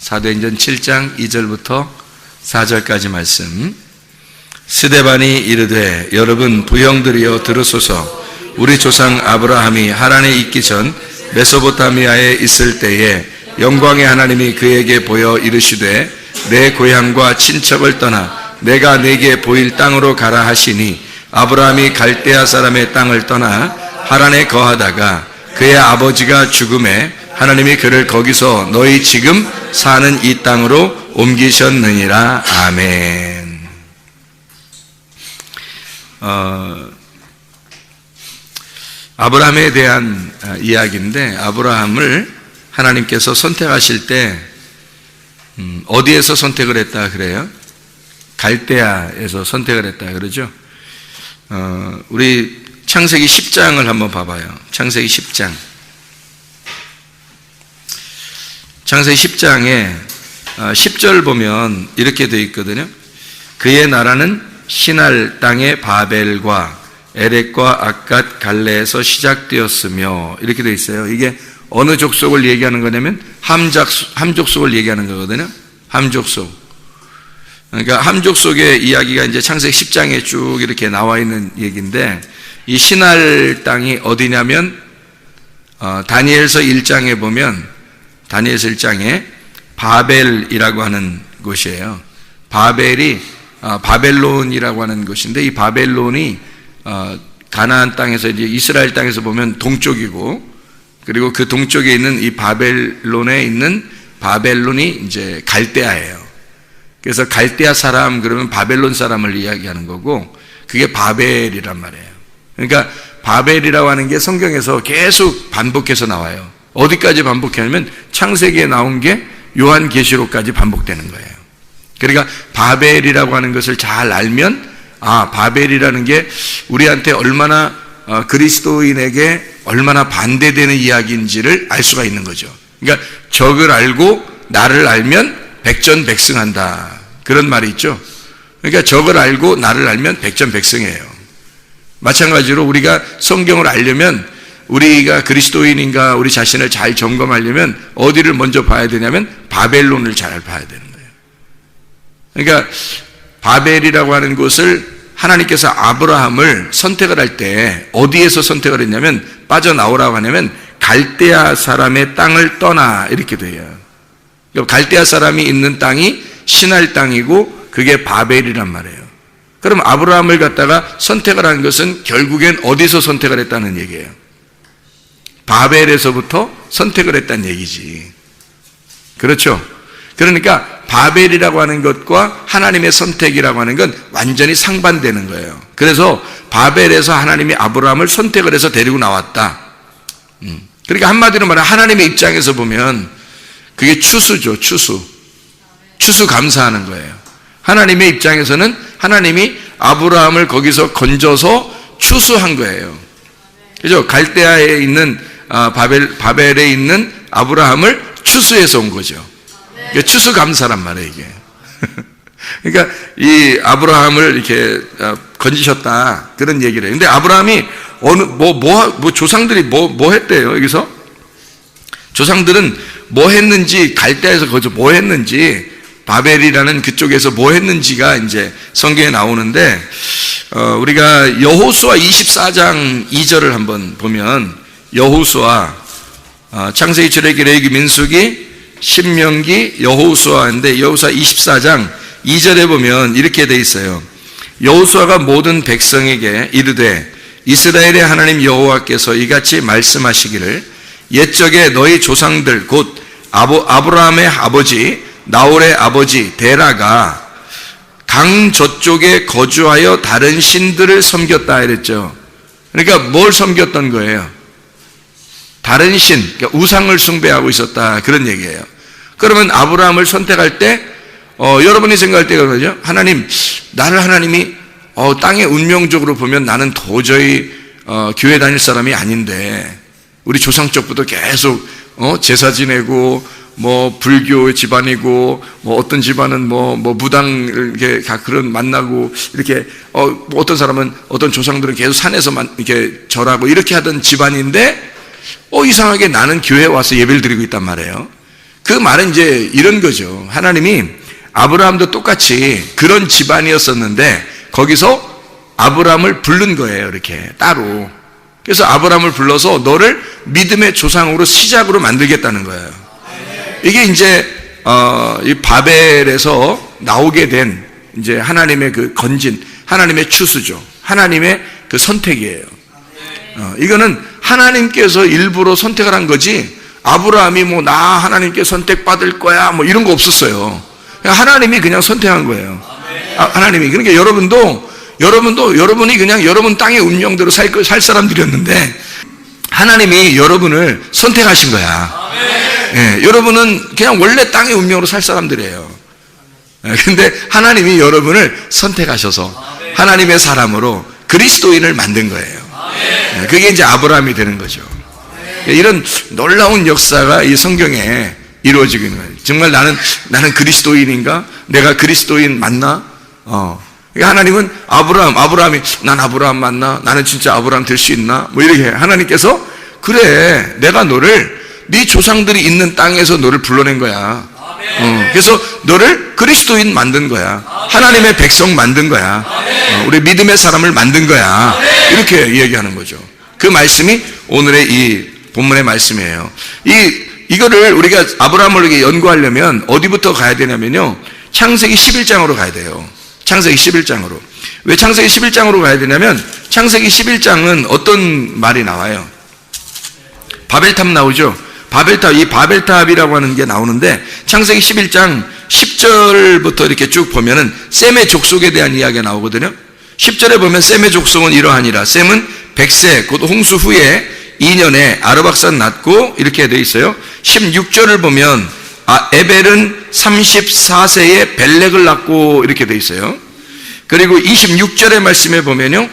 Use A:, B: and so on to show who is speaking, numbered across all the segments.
A: 사도행전 7장 2절부터 4절까지 말씀. 스데반이 이르되 여러분 부형들이여 들으소서. 우리 조상 아브라함이 하란에 있기 전 메소포타미아에 있을 때에 영광의 하나님이 그에게 보여 이르시되 내 고향과 친척을 떠나 내가 네게 보일 땅으로 가라 하시니 아브라함이 갈대아 사람의 땅을 떠나 하란에 거하다가 그의 아버지가 죽음에 하나님이 그를 거기서 너희 지금 사는 이 땅으로 옮기셨느니라. 아멘. 아브라함에 대한 이야기인데, 아브라함을 하나님께서 선택하실 때 어디에서 선택을 했다 그래요? 갈대아에서 선택을 했다 그러죠. 우리 창세기 10장을 한번 봐봐요. 창세기 10장. 창세기 10장에 10절 보면 이렇게 되어 있거든요. 그의 나라는 시날 땅의 바벨과 에렉과 아갓 갈레에서 시작되었으며, 이렇게 되어 있어요. 이게 어느 족속을 얘기하는 거냐면 함족속을 얘기하는 거거든요. 함족속. 그러니까 함족속의 이야기가 이제 창세기 10장에 쭉 이렇게 나와 있는 얘기인데, 이 시날 땅이 어디냐면 다니엘서 1장에 보면, 다니엘서 1장에 바벨이라고 하는 곳이에요. 바벨이 바벨론이라고 하는 곳인데, 이 바벨론이 가나안 땅에서 이제 이스라엘 땅에서 보면 동쪽이고, 그리고 그 동쪽에 있는 이 바벨론에 있는 바벨론이 이제 갈대아예요. 그래서 갈대아 사람 그러면 바벨론 사람을 이야기하는 거고, 그게 바벨이란 말이에요. 그러니까 바벨이라고 하는 게 성경에서 계속 반복해서 나와요. 어디까지 반복하냐면 창세기에 나온 게 요한계시록까지 반복되는 거예요. 그러니까 바벨이라고 하는 것을 잘 알면, 바벨이라는 게 우리한테 얼마나 그리스도인에게 얼마나 반대되는 이야기인지를 알 수가 있는 거죠. 그러니까 적을 알고 나를 알면 백전백승한다, 그런 말이 있죠. 그러니까 적을 알고 나를 알면 백전백승이에요. 마찬가지로 우리가 성경을 알려면, 우리가 그리스도인인가 우리 자신을 잘 점검하려면 어디를 먼저 봐야 되냐면 바벨론을 잘 봐야 되는 거예요. 그러니까 바벨이라고 하는 곳을 하나님께서 아브라함을 선택을 할 때 어디에서 선택을 했냐면, 빠져나오라고 하냐면 갈대아 사람의 땅을 떠나, 이렇게 돼요. 그러니까 갈대아 사람이 있는 땅이 시날 땅이고 그게 바벨이란 말이에요. 그럼 아브라함을 갖다가 선택을 한 것은 결국엔 어디서 선택을 했다는 얘기예요? 바벨에서부터 선택을 했다는 얘기지. 그렇죠? 그러니까 바벨이라고 하는 것과 하나님의 선택이라고 하는 건 완전히 상반되는 거예요. 그래서 바벨에서 하나님이 아브라함을 선택을 해서 데리고 나왔다. 그러니까 한마디로 말하면 하나님의 입장에서 보면 그게 추수죠. 추수 감사하는 거예요. 하나님의 입장에서는 하나님이 아브라함을 거기서 건져서 추수한 거예요. 그죠? 갈대아에 있는 바벨에 있는 아브라함을 추수해서 온 거죠. 그러니까 추수 감사란 말이에요, 이게. 그러니까 이 아브라함을 이렇게 건지셨다, 그런 얘기를 해요. 근데 아브라함이 조상들이 뭐 했대요, 여기서? 조상들은 뭐 했는지, 갈대아에서 거기서 뭐 했는지, 바벨이라는 그쪽에서 뭐 했는지가 이제 성경에 나오는데, 우리가 여호수아 24장 2절을 한번 보면, 여호수아, 창세기, 출애굽기, 레위기, 민수기, 신명기, 여호수아인데, 여호수아 24장 2절에 보면 이렇게 돼 있어요. 여호수아가 모든 백성에게 이르되 이스라엘의 하나님 여호와께서 이같이 말씀하시기를 옛적에 너희 조상들 곧 아브라함의 아버지 나홀의 아버지 데라가 강 저쪽에 거주하여 다른 신들을 섬겼다 이랬죠. 그러니까 뭘 섬겼던 거예요? 다른 신, 그러니까 우상을 숭배하고 있었다, 그런 얘기예요. 그러면 아브라함을 선택할 때 여러분이 생각할 때가 그러죠. 하나님이 땅의 운명적으로 보면 나는 도저히 교회 다닐 사람이 아닌데, 우리 조상 쪽부터 계속 제사 지내고 뭐 불교 집안이고 뭐 어떤 집안은 뭐 무당 이렇게 그런 만나고 이렇게 뭐 어떤 사람은 어떤 조상들은 계속 산에서만 이렇게 절하고 이렇게 하던 집안인데 이상하게 나는 교회에 와서 예배를 드리고 있단 말이에요. 그 말은 이제 이런 거죠. 하나님이 아브라함도 똑같이 그런 집안이었었는데 거기서 아브라함을 부른 거예요. 이렇게 따로. 그래서 아브라함을 불러서 너를 믿음의 조상으로 시작으로 만들겠다는 거예요. 이게 이제 이 바벨에서 나오게 된 이제 하나님의 그 건진, 하나님의 추수죠. 하나님의 그 선택이에요. 이거는 하나님께서 일부러 선택을 한 거지, 아브라함이 뭐 나 하나님께 선택받을 거야 뭐 이런 거 없었어요. 하나님이 그냥 선택한 거예요. 하나님이. 그러니까 여러분이 그냥 여러분 땅의 운명대로 살 사람들이었는데 하나님이 여러분을 선택하신 거야. 예, 여러분은 그냥 원래 땅의 운명으로 살 사람들이에요. 근데 하나님이 여러분을 선택하셔서 하나님의 사람으로 그리스도인을 만든 거예요. 그게 이제 아브라함이 되는 거죠. 이런 놀라운 역사가 이 성경에 이루어지고 있는 거예요. 정말 나는 그리스도인인가? 내가 그리스도인 맞나? 하나님은 아브라함이 난 아브라함 맞나? 나는 진짜 아브라함 될 수 있나? 뭐 이렇게 하나님께서 그래, 내가 너를 네 조상들이 있는 땅에서 너를 불러낸 거야. 그래서 너를 그리스도인 만든 거야. 하나님의 백성 만든 거야. 우리 믿음의 사람을 만든 거야. 이렇게 얘기하는 거죠. 그 말씀이 오늘의 이 본문의 말씀이에요. 이거를 우리가 아브라함을 이렇게 연구하려면 어디부터 가야 되냐면요, 창세기 11장으로 가야 돼요. 창세기 11장으로. 왜 창세기 11장으로 가야 되냐면 창세기 11장은 어떤 말이 나와요? 바벨탑 나오죠. 이 바벨탑이라고 하는 게 나오는데 창세기 11장 10절부터 이렇게 쭉 보면은 셈의 족속에 대한 이야기가 나오거든요. 10절에 보면 셈의 족속은 이러하니라. 셈은 100세 곧 홍수 후에 2년에 아르박산 낳고 이렇게 돼 있어요. 16절을 보면 에벨은 34세에 벨렉을 낳고 이렇게 돼 있어요. 그리고 26절의 말씀에 보면요,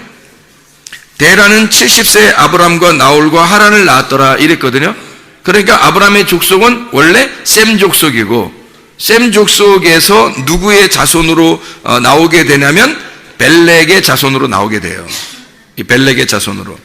A: 데라는 70세에 아브람과 나홀과 하란을 낳았더라 이랬거든요. 그러니까 아브람의 족속은 원래 셈 족속이고, 셈 족속에서 누구의 자손으로 나오게 되냐면 벨렉의 자손으로 나오게 돼요. 이 벨렉의 자손으로.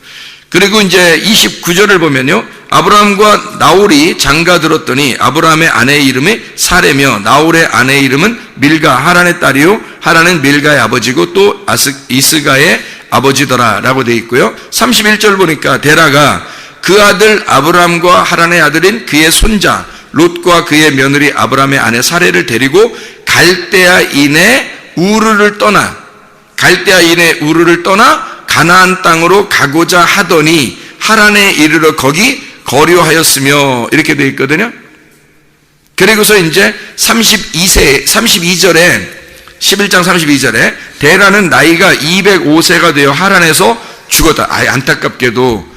A: 그리고 이제 29절을 보면요, 아브라함과 나홀이 장가 들었더니 아브라함의 아내의 이름이 사레며 나홀의 아내의 이름은 밀가, 하란의 딸이요 하란은 밀가의 아버지고 또 이스가의 아버지더라 라고 되어 있고요. 31절 보니까 데라가 그 아들 아브라함과 하란의 아들인 그의 손자 롯과 그의 며느리 아브라함의 아내 사레를 데리고 갈대아인의 우르를 떠나 가나안 땅으로 가고자 하더니 하란에 이르러 거기 거류하였으며 이렇게 되어 있거든요. 그리고서 이제 32절에 11장 32절에 데라는 나이가 205세가 되어 하란에서 죽었다. 안타깝게도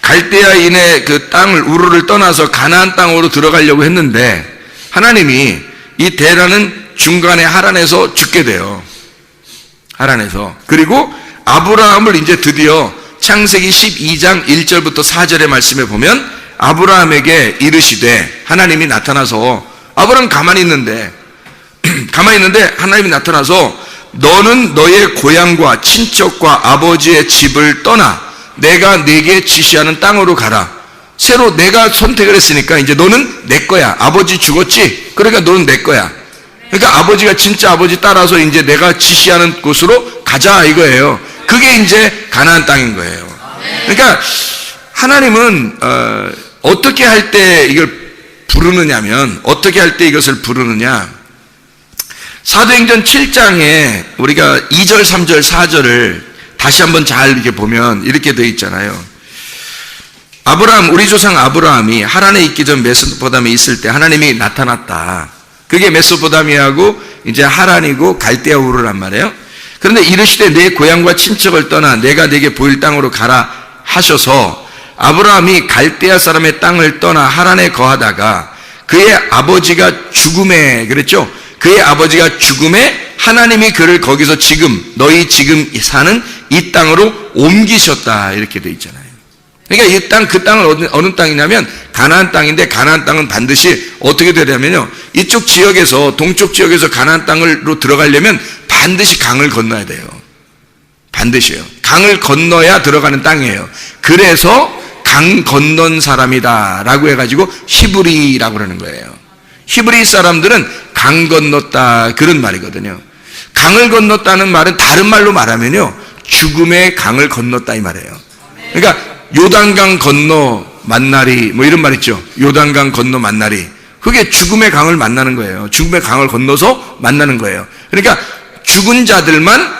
A: 갈대아인의 그 땅을 우르를 떠나서 가나안 땅으로 들어가려고 했는데 하나님이 이 데라는 중간에 하란에서 죽게 돼요. 하란에서. 그리고 아브라함을 이제 드디어 창세기 12장 1절부터 4절의 말씀에 보면 아브라함에게 이르시되, 하나님이 나타나서 아브라함 가만히 있는데 하나님이 나타나서 너는 너의 고향과 친척과 아버지의 집을 떠나 내가 네게 지시하는 땅으로 가라. 새로 내가 선택을 했으니까 이제 너는 내 거야. 아버지 죽었지? 그러니까 너는 내 거야. 그러니까 아버지가 진짜 아버지 따라서 이제 내가 지시하는 곳으로 가자 이거예요. 그게 이제 가나안 땅인 거예요. 그러니까 하나님은 어떻게 할 때 이걸 부르느냐면, 어떻게 할 때 이것을 부르느냐, 사도행전 7장에 우리가 2절, 3절, 4절을 다시 한번 잘 이렇게 보면 이렇게 되어 있잖아요. 우리 조상 아브라함이 하란에 있기 전 메소포타미아에 있을 때 하나님이 나타났다. 그게 메소포타미아하고 이제 하란이고 갈대아 우르란 말이에요. 그런데 이르시되 내 고향과 친척을 떠나 내가 네게 보일 땅으로 가라 하셔서 아브라함이 갈대아 사람의 땅을 떠나 하란에 거하다가 그의 아버지가 죽음에, 그랬죠? 그의 아버지가 죽음에 하나님이 그를 거기서 너희 지금 사는 이 땅으로 옮기셨다 이렇게 돼 있잖아요. 그러니까 그 땅은 어느 땅이냐면 가나안 땅인데, 가나안 땅은 반드시 어떻게 되냐면요, 이쪽 지역에서, 동쪽 지역에서 가나안 땅으로 들어가려면 반드시 강을 건너야 돼요. 반드시요. 강을 건너야 들어가는 땅이에요. 그래서 강 건넌 사람이다 라고 해가지고 히브리라고 그러는 거예요. 히브리 사람들은 강 건넜다 그런 말이거든요. 강을 건넜다는 말은 다른 말로 말하면요, 죽음의 강을 건넜다 이 말이에요. 그러니까 요단강 건너 만나리 뭐 이런 말 있죠. 요단강 건너 만나리. 그게 죽음의 강을 만나는 거예요. 죽음의 강을 건너서 만나는 거예요. 그러니까 죽은 자들만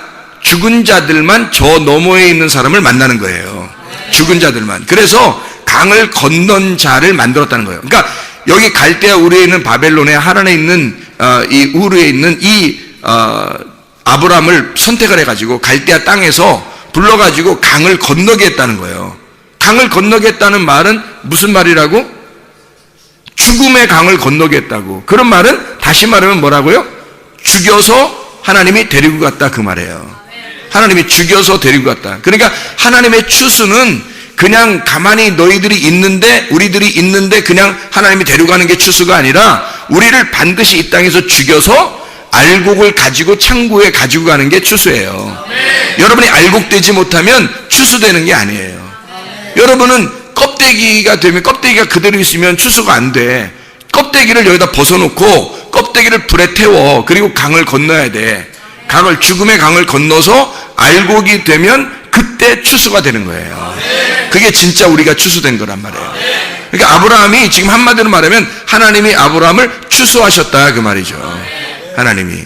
A: 저 너머에 있는 사람을 만나는 거예요. 죽은 자들만. 그래서 강을 건넌 자를 만들었다는 거예요. 그러니까 여기 갈대아 우르에 있는 바벨론의 하란에 있는 이 우르에 있는 이 아브라함을 선택을 해가지고 갈대아 땅에서 불러가지고 강을 건너게 했다는 거예요. 강을 건너게 했다는 말은 무슨 말이라고? 죽음의 강을 건너게 했다고. 그런 말은 다시 말하면 뭐라고요? 죽여서 하나님이 데리고 갔다 그 말이에요. 하나님이 죽여서 데리고 갔다. 그러니까 하나님의 추수는 그냥 가만히 너희들이 있는데, 우리들이 있는데 그냥 하나님이 데려가는 게 추수가 아니라 우리를 반드시 이 땅에서 죽여서 알곡을 가지고 창고에 가지고 가는 게 추수예요. 여러분이 알곡되지 못하면 추수되는 게 아니에요. 여러분은 껍데기가 되면, 껍데기가 그대로 있으면 추수가 안 돼. 껍데기를 여기다 벗어놓고 껍데기를 불에 태워. 그리고 강을 건너야 돼. 죽음의 강을 건너서 알곡이 되면 그때 추수가 되는 거예요. 그게 진짜 우리가 추수된 거란 말이에요. 그러니까 아브라함이 지금 한마디로 말하면 하나님이 아브라함을 추수하셨다 그 말이죠. 하나님이.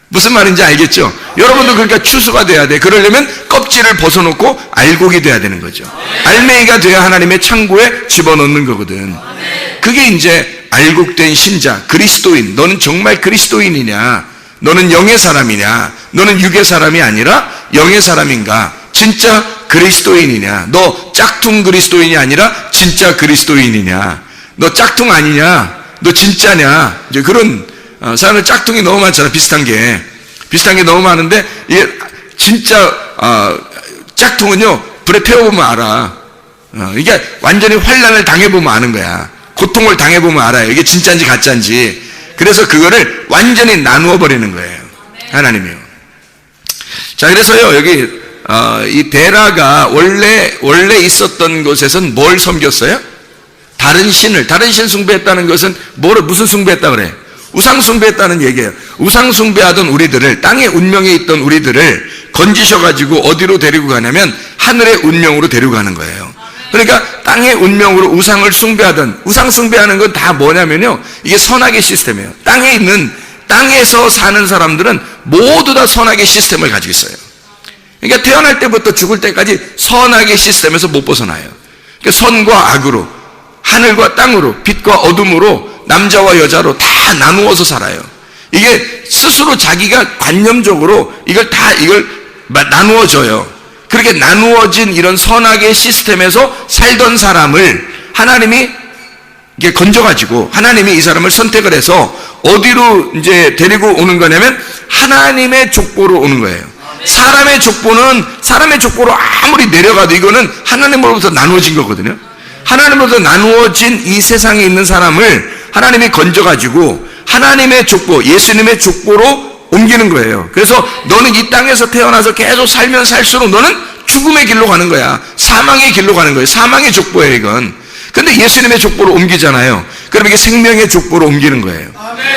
A: 무슨 말인지 알겠죠? 여러분도 그러니까 추수가 돼야 돼. 그러려면 껍질을 벗어놓고 알곡이 돼야 되는 거죠. 알맹이가 돼야 하나님의 창고에 집어넣는 거거든. 그게 이제 알곡된 신자, 그리스도인. 너는 정말 그리스도인이냐? 너는 영의 사람이냐? 너는 육의 사람이 아니라 영의 사람인가? 진짜 그리스도인이냐? 너 짝퉁 그리스도인이 아니라 진짜 그리스도인이냐? 너 짝퉁 아니냐? 너 진짜냐? 이제 그런 사람들 짝퉁이 너무 많잖아. 비슷한 게 너무 많은데, 이게 진짜 짝퉁은요 불에 태워보면 알아. 이게 완전히 환난을 당해보면 아는 거야. 고통을 당해보면 알아요. 이게 진짜인지 가짜인지. 그래서 그거를 완전히 나누어 버리는 거예요. 하나님이요. 자, 그래서요 여기 이 데라가 원래 있었던 곳에서는 뭘 섬겼어요? 다른 신 숭배했다는 것은 무슨 숭배했다 그래? 우상 숭배했다는 얘기예요. 우상 숭배하던 우리들을, 땅의 운명에 있던 우리들을 건지셔가지고 어디로 데리고 가냐면 하늘의 운명으로 데리고 가는 거예요. 그러니까 땅의 운명으로 우상 숭배하는 건 다 뭐냐면요, 이게 선악의 시스템이에요. 땅에서 사는 사람들은 모두 다 선악의 시스템을 가지고 있어요. 그러니까 태어날 때부터 죽을 때까지 선악의 시스템에서 못 벗어나요. 그러니까 선과 악으로, 하늘과 땅으로, 빛과 어둠으로, 남자와 여자로 다 나누어서 살아요. 이게 스스로 자기가 관념적으로 이걸 나누어져요. 그렇게 나누어진 이런 선악의 시스템에서 살던 사람을 하나님이 이게 건져가지고 하나님이 이 사람을 선택을 해서 어디로 이제 데리고 오는 거냐면 하나님의 족보로 오는 거예요. 사람의 족보로 아무리 내려가도 이거는 하나님으로부터 나누어진 거거든요. 하나님으로부터 나누어진 이 세상에 있는 사람을 하나님이 건져가지고 하나님의 족보, 예수님의 족보로 옮기는 거예요. 그래서 너는 이 땅에서 태어나서 계속 살면 살수록 너는 죽음의 길로 가는 거야. 사망의 길로 가는 거예요. 사망의 족보예요, 이건. 근데 예수님의 족보로 옮기잖아요. 그럼 이게 생명의 족보로 옮기는 거예요.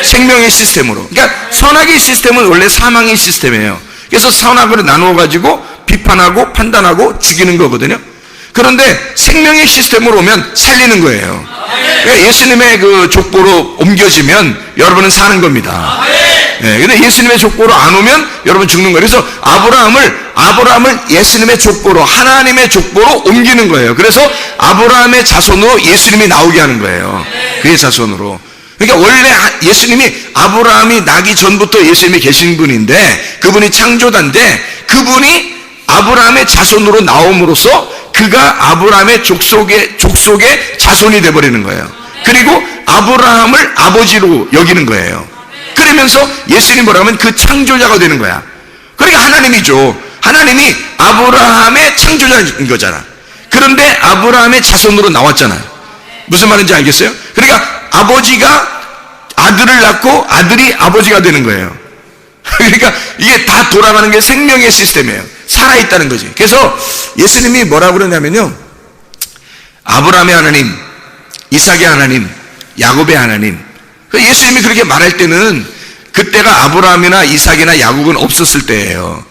A: 생명의 시스템으로. 그러니까 선악의 시스템은 원래 사망의 시스템이에요. 그래서 선악으로 나누어가지고 비판하고 판단하고 죽이는 거거든요. 그런데 생명의 시스템으로 오면 살리는 거예요. 그러니까 예수님의 그 족보로 옮겨지면 여러분은 사는 겁니다. 근데 예수님의 족보로 안 오면 여러분 죽는 거예요. 그래서 아브라함을 예수님의 족보로, 하나님의 족보로 옮기는 거예요. 그래서 아브라함의 자손으로 예수님이 나오게 하는 거예요. 그의 자손으로. 그러니까 원래 예수님이, 아브라함이 나기 전부터 예수님이 계신 분인데, 그분이 창조자인데, 그분이 아브라함의 자손으로 나옴으로써 그가 아브라함의 족속의 자손이 되어버리는 거예요. 그리고 아브라함을 아버지로 여기는 거예요. 그러면서 예수님 뭐라면 그 창조자가 되는 거야. 그러니까 하나님이죠. 하나님이 아브라함의 창조자인 거잖아. 그런데 아브라함의 자손으로 나왔잖아요. 무슨 말인지 알겠어요? 그러니까 아버지가 아들을 낳고 아들이 아버지가 되는 거예요. 그러니까 이게 다 돌아가는 게 생명의 시스템이에요. 살아있다는 거지. 그래서 예수님이 뭐라고 그러냐면요, 아브라함의 하나님, 이삭의 하나님, 야곱의 하나님, 예수님이 그렇게 말할 때는 그때가 아브라함이나 이삭이나 야곱은 없었을 때예요.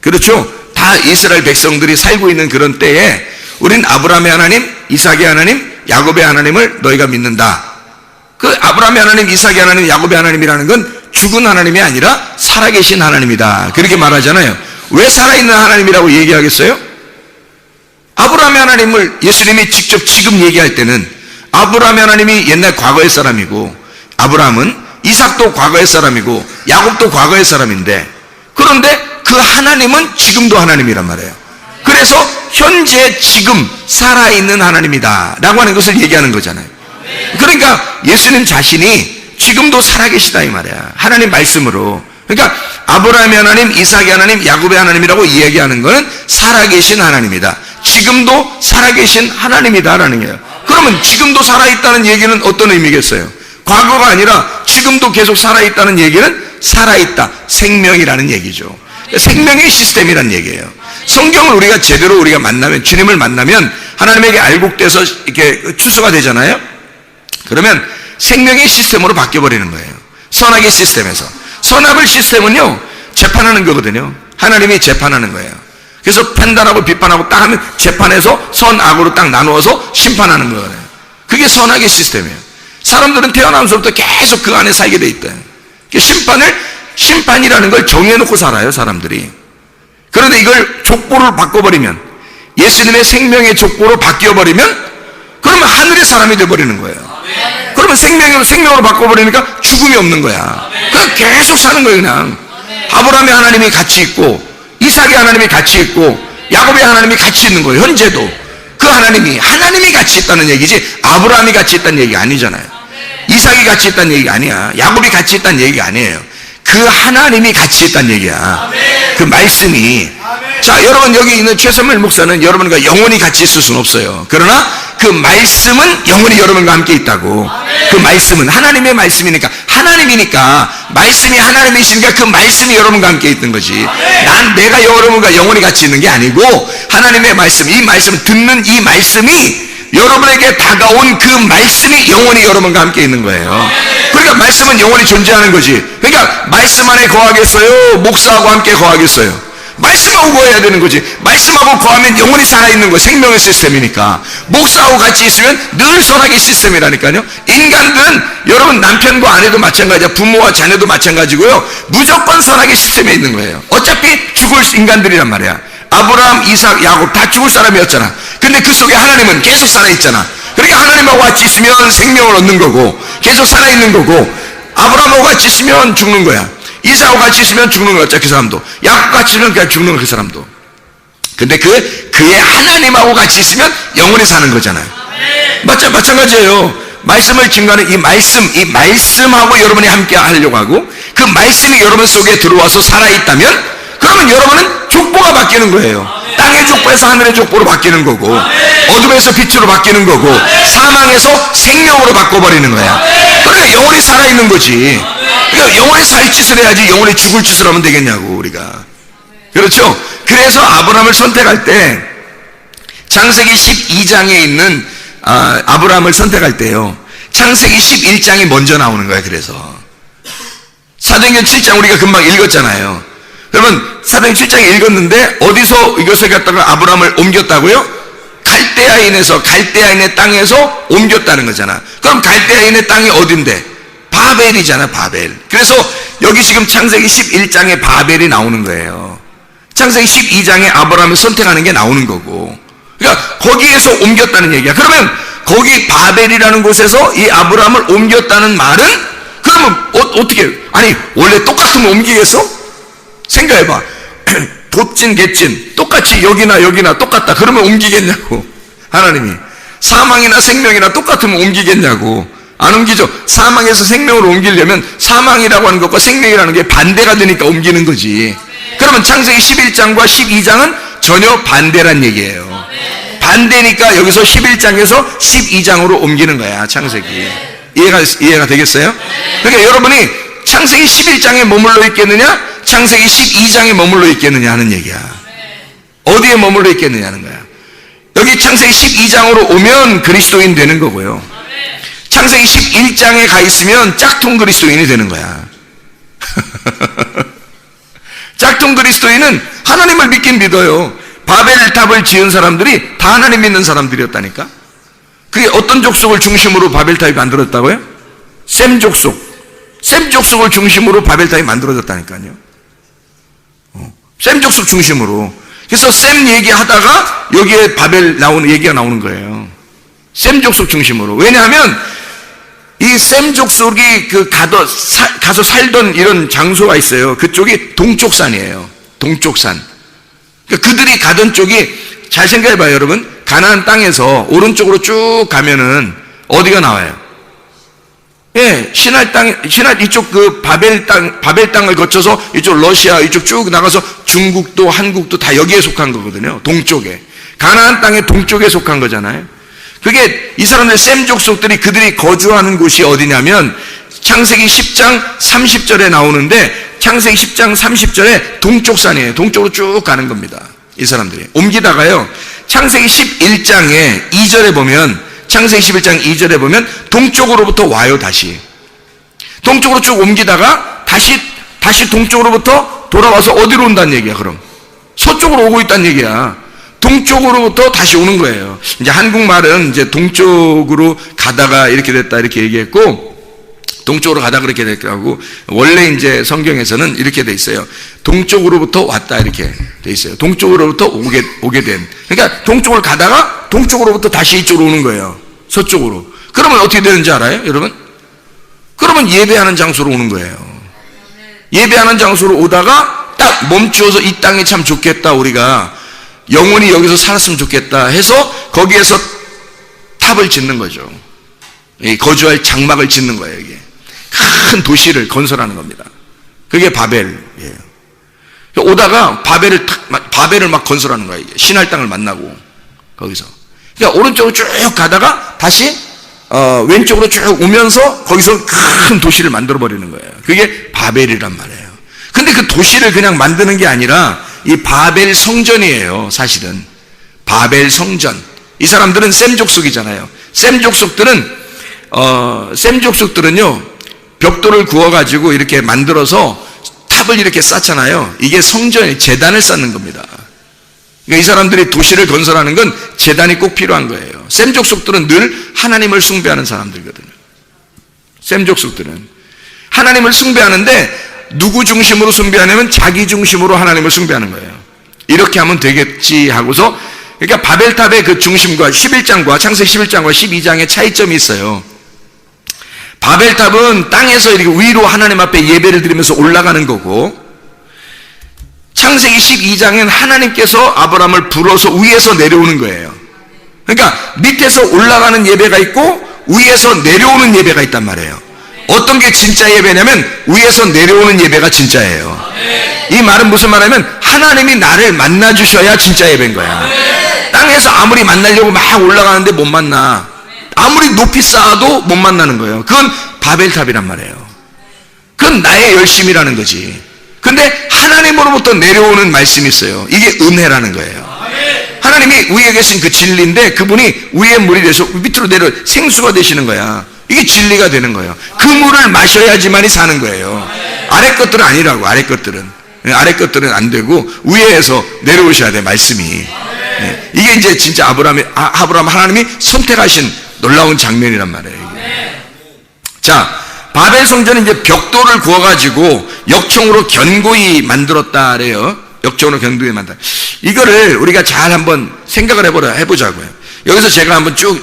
A: 그렇죠? 다 이스라엘 백성들이 살고 있는 그런 때에 우린 아브라함의 하나님, 이삭의 하나님, 야곱의 하나님을 너희가 믿는다. 그 아브라함의 하나님, 이삭의 하나님, 야곱의 하나님이라는 건 죽은 하나님이 아니라 살아계신 하나님이다. 그렇게 말하잖아요. 왜 살아있는 하나님이라고 얘기하겠어요? 아브라함의 하나님을 예수님이 직접 지금 얘기할 때는 아브라함의 하나님이 옛날 과거의 사람이고, 아브라함은 이삭도 과거의 사람이고, 야곱도 과거의 사람인데, 그런데 그 하나님은 지금도 하나님이란 말이에요. 그래서 현재 지금 살아있는 하나님이다 라고 하는 것을 얘기하는 거잖아요. 그러니까 예수님 자신이 지금도 살아계시다 이 말이야. 하나님 말씀으로. 그러니까 아브라함의 하나님, 이삭의 하나님, 야곱의 하나님이라고 이야기하는 것은 살아계신 하나님이다. 지금도 살아계신 하나님이다라는 거예요. 그러면 지금도 살아있다는 얘기는 어떤 의미겠어요? 과거가 아니라 지금도 계속 살아있다는 얘기는 살아있다, 생명이라는 얘기죠. 생명의 시스템이라는 얘기예요. 성경을 우리가 제대로 우리가 만나면, 주님을 만나면 하나님에게 알곡돼서 이렇게 추수가 되잖아요. 그러면 생명의 시스템으로 바뀌어버리는 거예요. 선악의 시스템에서. 선악의 시스템은요, 재판하는 거거든요. 하나님이 재판하는 거예요. 그래서 판단하고 비판하고 딱 하면 재판해서 선악으로 딱 나누어서 심판하는 거예요. 그게 선악의 시스템이에요. 사람들은 태어나면서부터 계속 그 안에 살게 돼 있다. 심판이라는 걸 정해놓고 살아요, 사람들이. 그런데 이걸 족보를 바꿔버리면, 예수님의 생명의 족보로 바뀌어버리면, 그러면 하늘의 사람이 돼버리는 거예요. 그러면 생명으로 바꿔버리니까 죽음이 없는 거야. 그냥 계속 사는 거예요, 그냥. 아브라함의 하나님이 같이 있고, 이삭의 하나님이 같이 있고, 야곱의 하나님이 같이 있는 거예요, 현재도. 그 하나님이 같이 있다는 얘기지, 아브라함이 같이 있다는 얘기가 아니잖아요. 이삭이 같이 있다는 얘기가 아니야. 야곱이 같이 있다는 얘기가 아니에요. 그 하나님이 같이 있다는 얘기야. 그 말씀이. 자, 여러분 여기 있는 최선물 목사는 여러분과 영원히 같이 있을 수는 없어요. 그러나 그 말씀은 영원히 여러분과 함께 있다고. 그 말씀은 하나님의 말씀이니까, 하나님이니까, 말씀이 하나님이시니까 그 말씀이 여러분과 함께 있는 거지. 내가 여러분과 영원히 같이 있는 게 아니고, 하나님의 말씀, 이 말씀 듣는 이 말씀이 여러분에게 다가온 그 말씀이 영원히 여러분과 함께 있는 거예요. 그러니까 말씀은 영원히 존재하는 거지. 그러니까 말씀 안에 거하겠어요? 목사하고 함께 거하겠어요? 말씀하고 거해야 되는 거지. 말씀하고 거하면 영원히 살아있는 거예요. 생명의 시스템이니까. 목사하고 같이 있으면 늘 선악의 시스템이라니까요. 인간들은 여러분 남편과 아내도 마찬가지야. 부모와 자녀도 마찬가지고요. 무조건 선악의 시스템에 있는 거예요. 어차피 죽을 인간들이란 말이야. 아브라함, 이삭, 야곱 다 죽을 사람이었잖아. 근데 그 속에 하나님은 계속 살아있잖아. 그러니까 하나님하고 같이 있으면 생명을 얻는 거고, 계속 살아있는 거고, 아브라함하고 같이 있으면 죽는 거야. 이삭하고 같이 있으면 죽는 거야, 그 사람도. 야곱과 같이 있으면 그냥 죽는 거야, 그 사람도. 근데 그의 하나님하고 같이 있으면 영원히 사는 거잖아요. 마찬가지예요. 말씀을 증거하는 이 말씀하고 여러분이 함께 하려고 하고, 그 말씀이 여러분 속에 들어와서 살아있다면, 그러면 여러분은 족보가 바뀌는 거예요. 땅의 족보에서 하늘의 족보로 바뀌는 거고, 어둠에서 빛으로 바뀌는 거고, 사망에서 생명으로 바꿔버리는 거야. 그러니까 영원히 살아있는 거지. 그러니까 영원히 살 짓을 해야지 영원히 죽을 짓을 하면 되겠냐고, 우리가. 그렇죠? 그래서 아브라함을 선택할 때, 창세기 12장에 있는 아브라함을 선택할 때요, 창세기 11장이 먼저 나오는 거야. 그래서 사도행전 7장 우리가 금방 읽었잖아요. 그러면 사도행전 7장에 읽었는데 어디서 이것을 갖다가 아브라함을 옮겼다고요? 갈대아인의 땅에서 옮겼다는 거잖아. 그럼 갈대아인의 땅이 어딘데? 바벨이잖아, 바벨. 그래서 여기 지금 창세기 11장에 바벨이 나오는 거예요. 창세기 12장에 아브라함을 선택하는 게 나오는 거고. 그러니까 거기에서 옮겼다는 얘기야. 그러면 거기 바벨이라는 곳에서 이 아브라함을 옮겼다는 말은, 그러면 어떻게, 아니 원래 똑같으면 옮기겠어? 생각해봐. 돛진 갯진 똑같이 여기나 똑같다. 그러면 옮기겠냐고. 하나님이 사망이나 생명이나 똑같으면 옮기겠냐고. 안 옮기죠. 사망에서 생명으로 옮기려면 사망이라고 하는 것과 생명이라는 게 반대가 되니까 옮기는 거지. 그러면 창세기 11장과 12장은 전혀 반대란 얘기예요. 반대니까 여기서 11장에서 12장으로 옮기는 거야, 창세기. 이해가 되겠어요? 그러니까 여러분이 창세기 11장에 머물러 있겠느냐, 창세기 12장에 머물러 있겠느냐 하는 얘기야. 어디에 머물러 있겠느냐 하는 거야. 여기 창세기 12장으로 오면 그리스도인 되는 거고요. 창세기 11장에 가 있으면 짝퉁 그리스도인이 되는 거야. 짝퉁 그리스도인은 하나님을 믿긴 믿어요. 바벨탑을 지은 사람들이 다 하나님 믿는 사람들이었다니까. 그게 어떤 족속을 중심으로 바벨탑이 만들어졌다고요? 셈 족속. 셈 족속을 중심으로 바벨탑이 만들어졌다니까요. 셈 족속 중심으로. 그래서 셈 얘기하다가 여기에 바벨 나오는 얘기가 나오는 거예요. 셈 족속 중심으로. 왜냐하면 이 셈 족속이 가서 살던 이런 장소가 있어요. 그쪽이 동쪽산이에요. 동쪽산. 그러니까 그들이 가던 쪽이, 잘 생각해봐요, 여러분. 가나안 땅에서 오른쪽으로 쭉 가면은 어디가 나와요? 예, 신할 이쪽 바벨 땅을 거쳐서 이쪽 러시아 이쪽 쭉 나가서 중국도 한국도 다 여기에 속한 거거든요. 동쪽에. 가나안 땅의 동쪽에 속한 거잖아요. 그게 이 사람들 셈 족속들이 그들이 거주하는 곳이 어디냐면 창세기 10장 30절에 나오는데, 창세기 10장 30절에 동쪽산이에요. 동쪽으로 쭉 가는 겁니다. 이 사람들이 옮기다가요, 창세기 11장에 2절에 보면, 창세기 11장 2절에 보면 동쪽으로부터 와요. 다시 동쪽으로 쭉 옮기다가 다시 동쪽으로부터 돌아와서 어디로 온다는 얘기야? 그럼 서쪽으로 오고 있다는 얘기야. 동쪽으로부터 다시 오는 거예요. 이제 한국말은 이제 동쪽으로 가다가 이렇게 됐다 이렇게 얘기했고, 동쪽으로 가다 그렇게 됐고, 원래 이제 성경에서는 이렇게 돼 있어요. 동쪽으로부터 왔다 이렇게 돼 있어요. 동쪽으로부터 오게 된. 그러니까 동쪽을 가다가 동쪽으로부터 다시 이쪽으로 오는 거예요. 서쪽으로. 그러면 어떻게 되는지 알아요, 여러분? 그러면 예배하는 장소로 오는 거예요. 예배하는 장소로 오다가 딱 멈추어서 이 땅이 참 좋겠다, 우리가 영원히 여기서 살았으면 좋겠다 해서 거기에서 탑을 짓는 거죠. 거주할 장막을 짓는 거예요. 이게 큰 도시를 건설하는 겁니다. 그게 바벨이에요. 오다가 바벨을 막 건설하는 거예요. 신할 땅을 만나고 거기서. 그러니까 오른쪽으로 쭉 가다가 다시 왼쪽으로 쭉 오면서 거기서 큰 도시를 만들어 버리는 거예요. 그게 바벨이란 말이에요. 근데 그 도시를 그냥 만드는 게 아니라 이 바벨 성전이에요. 사실은 바벨 성전. 이 사람들은 셈 족속이잖아요. 셈 족속들은요 벽돌을 구워가지고 이렇게 만들어서 탑을 이렇게 쌓잖아요. 이게 성전이 제단을 쌓는 겁니다. 그러니까 이 사람들이 도시를 건설하는 건 제단이 꼭 필요한 거예요. 셈 족속들은 늘 하나님을 숭배하는 사람들이거든요. 셈 족속들은 하나님을 숭배하는데 누구 중심으로 숭배하냐면 자기 중심으로 하나님을 숭배하는 거예요. 이렇게 하면 되겠지 하고서, 그러니까 바벨탑의 그 중심과 11장과 창세기 11장과 12장의 차이점이 있어요. 바벨탑은 땅에서 이렇게 위로 하나님 앞에 예배를 드리면서 올라가는 거고, 창세기 12장은 하나님께서 아브라함을 불어서 위에서 내려오는 거예요. 그러니까 밑에서 올라가는 예배가 있고 위에서 내려오는 예배가 있단 말이에요. 어떤 게 진짜 예배냐면 위에서 내려오는 예배가 진짜예요. 이 말은 무슨 말이냐면 하나님이 나를 만나 주셔야 진짜 예배인 거야. 땅에서 아무리 만나려고 막 올라가는데 못 만나. 아무리 높이 쌓아도 못 만나는 거예요. 그건 바벨탑이란 말이에요. 그건 나의 열심이라는 거지. 근데 하나님으로부터 내려오는 말씀이 있어요. 이게 은혜라는 거예요. 하나님이 위에 계신 그 진리인데 그분이 위에 물이 돼서 밑으로 내려 생수가 되시는 거야. 이게 진리가 되는 거예요. 그 물을 마셔야지만이 사는 거예요. 아래 것들은 아니라고. 아래 것들은 안 되고 위에서 내려오셔야 돼, 말씀이. 이게 이제 진짜 아브라함 하나님이 선택하신 놀라운 장면이란 말이에요. 이게. 자, 바벨 성전은 이제 벽돌을 구워가지고 역청으로 견고히 만들었다 그래요. 역청으로 견고히 만들었다. 이거를 우리가 잘 한번 생각을 해보자고요. 여기서 제가 한번 쭉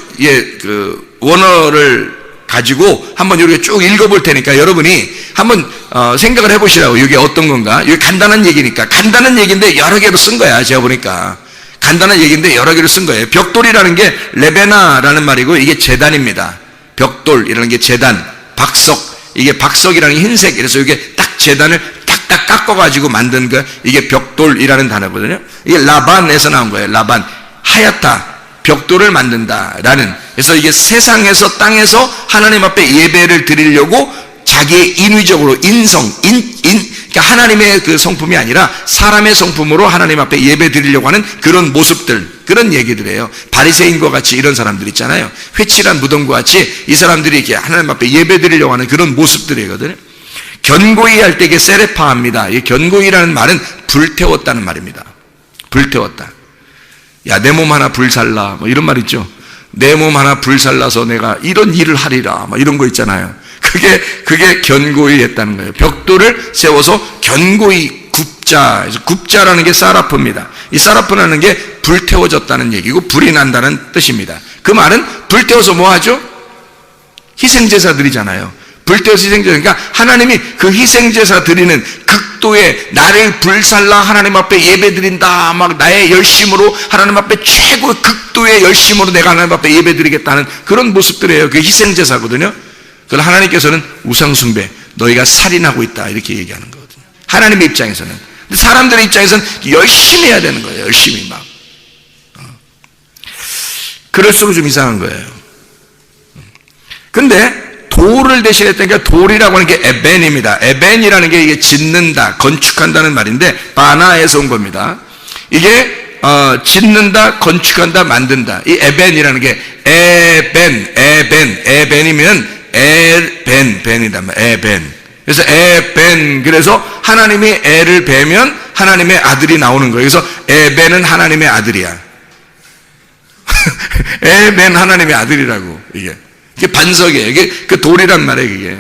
A: 원어를 가지고 한번 이렇게 쭉 읽어볼 테니까 여러분이 한번 생각을 해보시라고. 이게 어떤 건가? 이게 간단한 얘기니까. 간단한 얘기인데 여러 개로 쓴 거야. 제가 보니까 간단한 얘기인데 여러 개로 쓴 거예요. 벽돌이라는 게 레베나라는 말이고 이게 제단입니다. 벽돌이라는 게 제단, 박석. 이게 박석이라는 게 흰색. 그래서 이게 딱 제단을 딱딱 깎아가지고 만든 거, 이게 벽돌이라는 단어거든요. 이게 라반에서 나온 거예요. 라반, 하얗다, 벽돌을 만든다라는. 그래서 이게 세상에서 땅에서 하나님 앞에 예배를 드리려고 자기의 인위적으로 그러니까 하나님의 그 성품이 아니라 사람의 성품으로 하나님 앞에 예배 드리려고 하는 그런 모습들, 그런 얘기들이에요. 바리새인과 같이 이런 사람들 있잖아요. 회칠한 무덤과 같이 이 사람들이 이렇게 하나님 앞에 예배 드리려고 하는 그런 모습들이거든요. 견고히 할 때 이게 세레파합니다. 이 견고히라는 말은 불태웠다는 말입니다. 불태웠다. 야, 내 몸 하나 불살라, 뭐 이런 말 있죠. 내 몸 하나 불살라서 내가 이런 일을 하리라, 뭐 이런 거 있잖아요. 그게 견고히 했다는 거예요. 벽돌을 세워서 견고히 굽자. 굽자라는 게 사라프입니다. 이 사라프라는 게 불태워졌다는 얘기고 불이 난다는 뜻입니다. 그 말은 불태워서 뭐 하죠? 희생제사 드리잖아요. 불태워서 희생제사. 그러니까 하나님이 그 희생제사 드리는 극도의 나를 불살라 하나님 앞에 예배 드린다. 막 나의 열심으로 하나님 앞에 최고 극도의 열심으로 내가 하나님 앞에 예배 드리겠다는 그런 모습들이에요. 그게 희생제사거든요. 그걸 하나님께서는 우상숭배, 너희가 살인하고 있다 이렇게 얘기하는 거거든요. 하나님의 입장에서는. 근데 사람들의 입장에서는 열심히 해야 되는 거예요. 열심히 막. 그럴수록 좀 이상한 거예요. 근데 돌을 대신했다니까 돌이라고 하는 게 에벤입니다. 에벤이라는 게 이게 짓는다, 건축한다는 말인데 바나에서 온 겁니다. 이게 짓는다, 건축한다, 만든다. 이 에벤이라는 게 에벤이면 벤이다. 에벤. 그래서 에벤. 그래서 하나님이 애를 베면 하나님의 아들이 나오는 거예요. 그래서 에벤은 하나님의 아들이야. 에벤 하나님의 아들이라고 이게 반석이에요. 이게 그 돌이란 말이에요.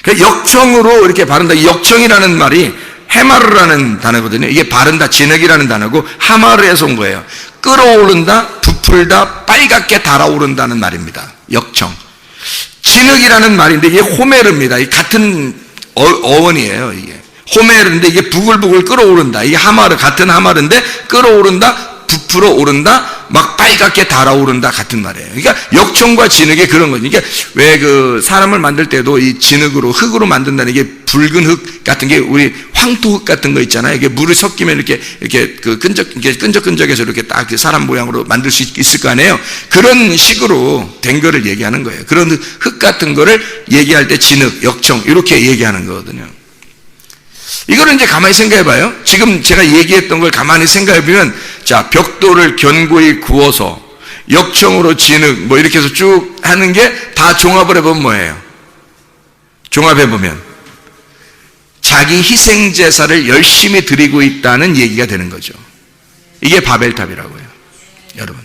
A: 이게 역청으로 이렇게 바른다. 역청이라는 말이 해마르라는 단어거든요. 이게 바른다, 진흙이라는 단어고 하마르에서 온 거예요. 끌어오른다, 부풀다, 빨갛게 달아오른다는 말입니다. 역청. 진흙이라는 말인데 이게 호메르입니다. 이 같은 어원이에요. 이게 호메르인데 이게 부글부글 끌어오른다. 이게 하마르, 같은 하마르인데 끌어오른다, 부풀어 오른다, 막 빨갛게 달아오른다 같은 말이에요. 그러니까 역청과 진흙이 그런 거죠. 그러니까 왜 그 사람을 만들 때도 이 진흙으로, 흙으로 만든다는 게 붉은 흙 같은 게 우리 황토흙 같은 거 있잖아요. 이게 물을 섞이면 이렇게 그 끈적끈적해서 이렇게 딱 사람 모양으로 만들 수 있을 거 아니에요. 그런 식으로 된 거를 얘기하는 거예요. 그런 흙 같은 거를 얘기할 때 진흙, 역청 이렇게 얘기하는 거거든요. 이거를 이제 가만히 생각해 봐요. 지금 제가 얘기했던 걸 가만히 생각해 보면, 자, 벽돌을 견고히 구워서 역청으로 진흙 뭐 이렇게 해서 쭉 하는 게 다 종합을 해보면 뭐예요? 종합해 보면 자기 희생 제사를 열심히 드리고 있다는 얘기가 되는 거죠. 이게 바벨탑이라고 해요, 여러분.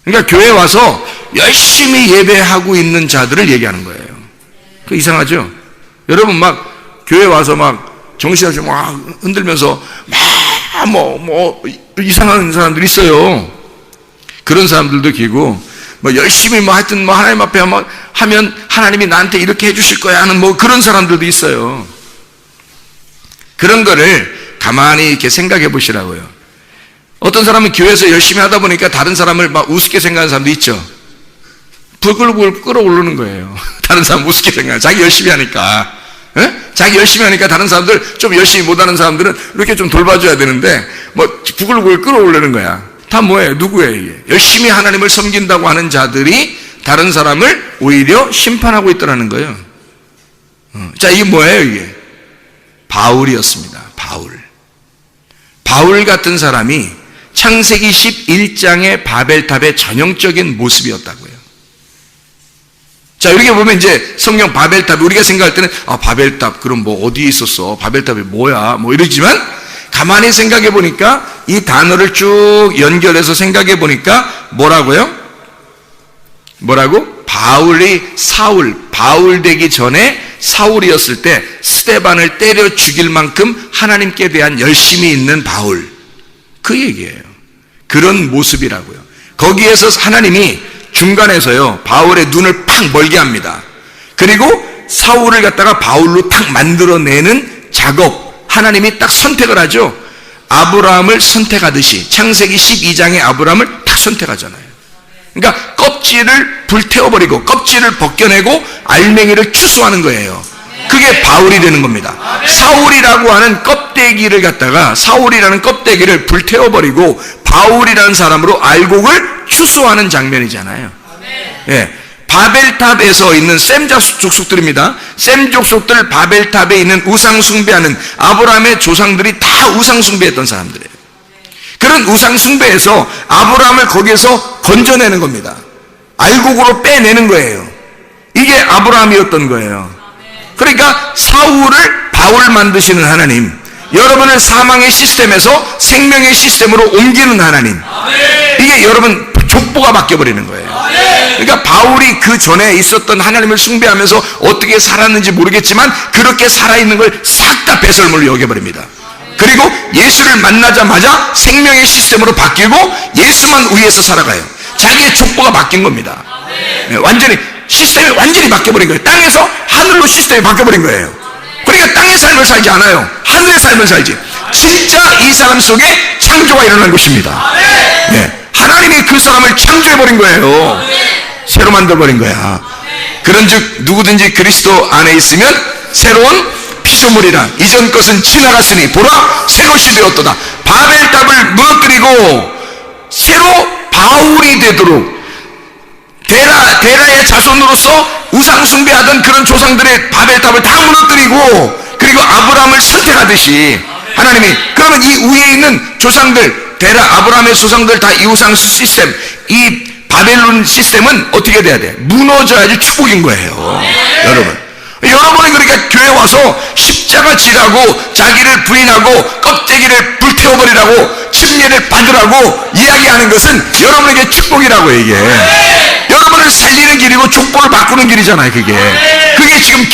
A: 그러니까 교회 와서 열심히 예배하고 있는 자들을 얘기하는 거예요. 그 이상하죠? 여러분 막 교회 와서 막 정신없이 막 흔들면서 막 이상한 사람들이 있어요. 그런 사람들도 계시고, 뭐 열심히 뭐 하여튼 뭐 하나님 앞에 하면 하나님이 나한테 이렇게 해주실 거야 하는 뭐 그런 사람들도 있어요. 그런 거를 가만히 이렇게 생각해 보시라고요. 어떤 사람은 교회에서 열심히 하다 보니까 다른 사람을 막 우습게 생각하는 사람도 있죠. 부글부글 끌어오르는 거예요. 다른 사람 우습게 생각하는, 자기 열심히 하니까. 자기 열심히 하니까 다른 사람들, 좀 열심히 못하는 사람들은 이렇게 좀 돌봐줘야 되는데 뭐 부글부글 끌어올리는 거야. 다 뭐예요? 누구예요? 이게? 열심히 하나님을 섬긴다고 하는 자들이 다른 사람을 오히려 심판하고 있더라는 거예요. 자, 이게 뭐예요? 이게 바울이었습니다. 바울 같은 사람이 창세기 11장의 바벨탑의 전형적인 모습이었다고요. 자, 이렇게 보면 이제 성경 바벨탑, 우리가 생각할 때는 바벨탑 그럼 뭐 어디에 있었어? 바벨탑이 뭐야? 뭐 이러지만 가만히 생각해 보니까 이 단어를 쭉 연결해서 생각해 보니까 뭐라고요? 바울 되기 전에 사울이었을 때 스데반을 때려 죽일 만큼 하나님께 대한 열심이 있는 바울, 그 얘기예요. 그런 모습이라고요. 거기에서 하나님이 중간에서요, 바울의 눈을 팍 멀게 합니다. 그리고 사울을 갖다가 바울로 탁 만들어내는 작업, 하나님이 딱 선택을 하죠. 아브라함을 선택하듯이 창세기 12장의 아브라함을 딱 선택하잖아요. 그러니까 껍질을 불태워버리고 껍질을 벗겨내고 알맹이를 추수하는 거예요. 그게 바울이 되는 겁니다. 사울이라고 하는 껍데기를 갖다가, 사울이라는 껍데기를 불태워버리고 바울이라는 사람으로 알곡을 추수하는 장면이잖아요. 예, 바벨탑에서 있는 셈 족속들입니다. 셈 족속들 바벨탑에 있는 우상 숭배하는 아브라함의 조상들이 다 우상 숭배했던 사람들이에요. 그런 우상 숭배에서 아브라함을 거기에서 건져내는 겁니다. 알곡으로 빼내는 거예요. 이게 아브라함이었던 거예요. 그러니까 사울을 바울 만드시는 하나님, 여러분을 사망의 시스템에서 생명의 시스템으로 옮기는 하나님, 이게 여러분 족보가 바뀌어버리는 거예요. 그러니까 바울이 그 전에 있었던 하나님을 숭배하면서 어떻게 살았는지 모르겠지만 그렇게 살아있는 걸 싹 다 배설물로 여겨버립니다. 그리고 예수를 만나자마자 생명의 시스템으로 바뀌고 예수만 위에서 살아가요. 자기의 족보가 바뀐 겁니다. 완전히 시스템이 완전히 바뀌어버린 거예요. 땅에서 하늘로 시스템이 바뀌어버린 거예요. 그러니까 땅의 삶을 살지 않아요. 하늘의 삶을 살지. 진짜 이 사람 속에 창조가 일어난 것입니다. 네. 하나님이 그 사람을 창조해버린 거예요. 새로 만들어버린 거야. 그런즉 누구든지 그리스도 안에 있으면 새로운 피조물이라. 이전 것은 지나갔으니 보라 새 것이 되었도다. 바벨탑을 무너뜨리고 새로 바울이 되도록 데라의 자손으로서 우상 숭배하던 그런 조상들의 바벨탑을 다 무너뜨리고, 그리고 아브라함을 선택하듯이 하나님이, 그러면 이 위에 있는 조상들, 데라 아브라함의 조상들 다 이 우상 시스템, 이 바벨론 시스템은 어떻게 돼야 돼? 무너져야지 축복인 거예요. 여러분이 그러니까 교회 와서 십자가 지라고 자기를 부인하고 껍데기를 불태워버리라고 침례를 받으라고 이야기하는 것은 여러분에게 축복이라고. 이게 여러분을 살리는 길이고 족보를 바꾸는 길이잖아요. 그게 지금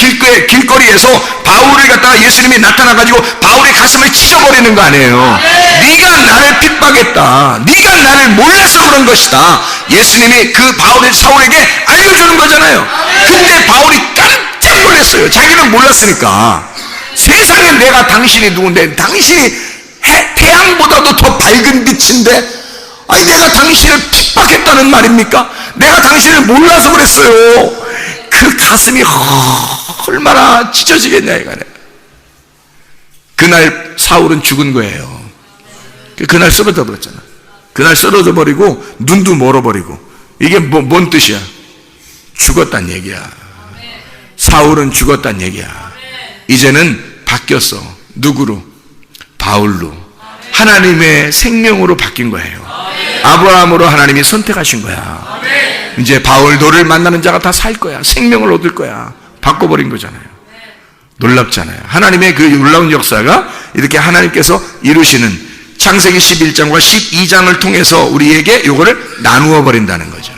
A: 길거리에서 바울을 갖다가 예수님이 나타나가지고 바울의 가슴을 찢어버리는 거 아니에요. 네가 나를 핍박했다, 네가 나를 몰라서 그런 것이다, 예수님이 그 바울의 사울에게 알려주는 거잖아요. 근데 바울이 깜짝 놀랐어요. 자기는 몰랐으니까. 세상에 내가 당신이 누군데, 당신이 태양보다도 더 밝은 빛인데, 아니 내가 당신을 핍박했다는 말입니까? 내가 당신을 몰라서 그랬어요. 그 가슴이 얼마나 찢어지겠냐 이거네. 그날 사울은 죽은 거예요. 그날 쓰러져 버렸잖아. 그날 쓰러져 버리고 눈도 멀어버리고. 이게 뭔 뜻이야? 죽었단 얘기야. 사울은 죽었단 얘기야. 이제는 바뀌었어. 누구로? 바울로. 하나님의 생명으로 바뀐 거예요. 아브라함으로 하나님이 선택하신 거야. 이제 바울 너를 만나는 자가 다 살 거야. 생명을 얻을 거야. 바꿔버린 거잖아요. 놀랍잖아요. 하나님의 그 놀라운 역사가 이렇게 하나님께서 이루시는 창세기 11장과 12장을 통해서 우리에게 이거를 나누어 버린다는 거죠.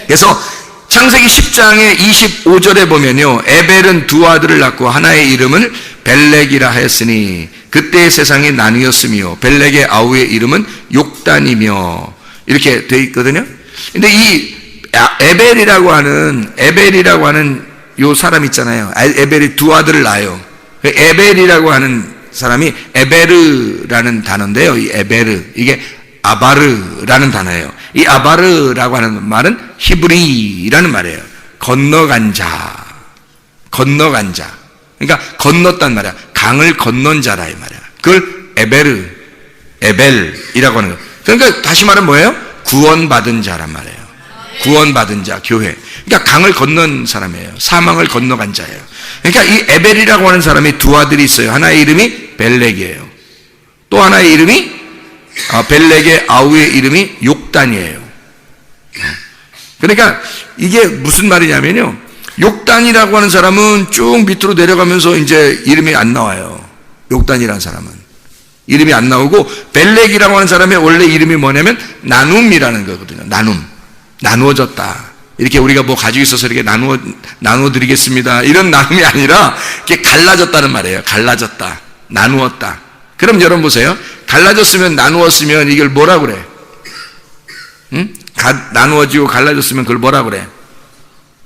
A: 그래서 창세기 10장의 25절에 보면요, 에벨은 두 아들을 낳고 하나의 이름을 벨렉이라 하였으니 그때의 세상이 나뉘었으며 벨렉의 아우의 이름은 욕단이며, 이렇게 되어 있거든요. 근데 이 에벨이라고 하는 요 사람 있잖아요. 에벨이 두 아들을 낳아요. 에벨이라고 하는 사람이 에베르라는 단어인데요. 이 에베르, 이게 아바르라는 단어예요. 이 아바르라고 하는 말은 히브리라는 말이에요. 건너간 자. 그러니까 건넜단 말이야. 강을 건넌 자라 이 말이야. 그걸 에벨이라고 하는 거예요. 그러니까 다시 말하면 뭐예요? 구원받은 자란 말이에요. 구원받은 자, 교회. 그러니까 강을 건넌 사람이에요. 사망을 건너간 자예요. 그러니까 이 에벨이라고 하는 사람이 두 아들이 있어요. 하나의 이름이 벨렉이에요. 또 하나의 이름이 벨렉의 아우의 이름이 욕단이에요. 그러니까 이게 무슨 말이냐면요, 욕단이라고 하는 사람은 쭉 밑으로 내려가면서 이제 이름이 안 나와요. 욕단이라는 사람은 이름이 안 나오고, 벨렉이라고 하는 사람의 원래 이름이 뭐냐면 나눔이라는 거거든요. 나누어졌다. 이렇게 우리가 뭐 가지고 있어서 이렇게 나누어 드리겠습니다, 이런 나눔이 아니라 이렇게 갈라졌다는 말이에요. 갈라졌다, 나누었다. 그럼 여러분 보세요. 갈라졌으면, 나누었으면 이걸 뭐라 그래? 응? 나누어지고 갈라졌으면 그걸 뭐라 그래?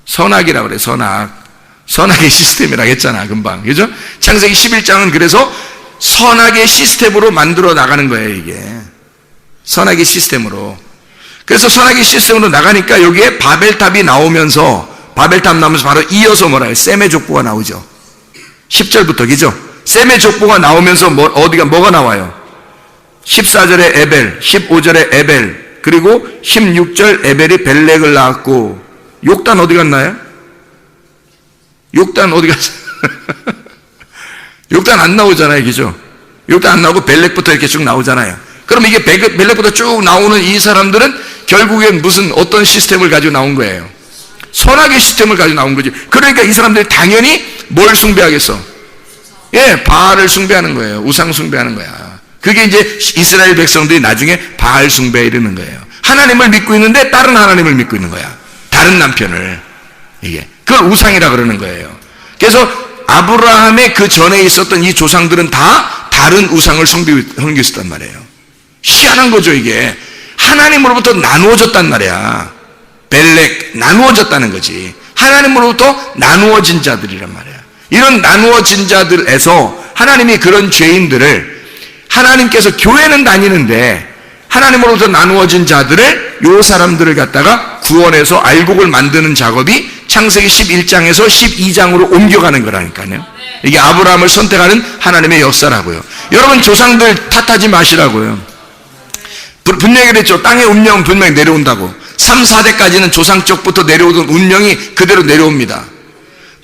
A: 선악이라 그래. 선악의 시스템이라고 했잖아 금방. 그죠? 창세기 11장은 그래서 선악의 시스템으로 만들어 나가는 거예요. 이게 선악의 시스템으로. 그래서 선악의 시스템으로 나가니까 여기에 바벨탑이 나오면서, 바벨탑 나오면서 바로 이어서 뭐라 해요? 셈의 족보가 나오죠. 10절부터, 그죠? 셈의 족보가 나오면서 뭐가 나와요? 14절에 에벨, 15절에 에벨, 그리고 16절 에벨이 벨렉을 낳았고, 욕단 어디 갔나요? 욕단 어디 갔어요? 욕단 안 나오잖아요. 그죠? 욕단 안 나오고 벨렉부터 이렇게 쭉 나오잖아요. 그럼 이게 벨렉부터 쭉 나오는 이 사람들은 결국엔 무슨 어떤 시스템을 가지고 나온 거예요? 선악의 시스템을 가지고 나온 거지. 그러니까 이 사람들이 당연히 뭘 숭배하겠어? 예, 바알을 숭배하는 거예요. 우상 숭배하는 거야. 그게 이제 이스라엘 백성들이 나중에 바알 숭배에 이르는 거예요. 하나님을 믿고 있는데 다른 하나님을 믿고 있는 거야. 다른 남편을. 이게. 그걸 우상이라 그러는 거예요. 그래서 아브라함의 그 전에 있었던 이 조상들은 다 다른 우상을 섬기었단 말이에요. 희한한 거죠, 이게. 하나님으로부터 나누어졌단 말이야. 벨렉, 나누어졌다는 거지. 하나님으로부터 나누어진 자들이란 말이야. 이런 나누어진 자들에서 하나님이 그런 죄인들을, 하나님께서 교회는 다니는데 하나님으로부터 나누어진 자들을, 요 사람들을 갖다가 구원해서 알곡을 만드는 작업이 창세기 11장에서 12장으로 옮겨가는 거라니까요. 이게 아브라함을 선택하는 하나님의 역사라고요. 여러분, 조상들 탓하지 마시라고요. 분명히 그랬죠. 땅의 운명은 분명히 내려온다고. 3, 4대까지는 조상 쪽부터 내려오던 운명이 그대로 내려옵니다.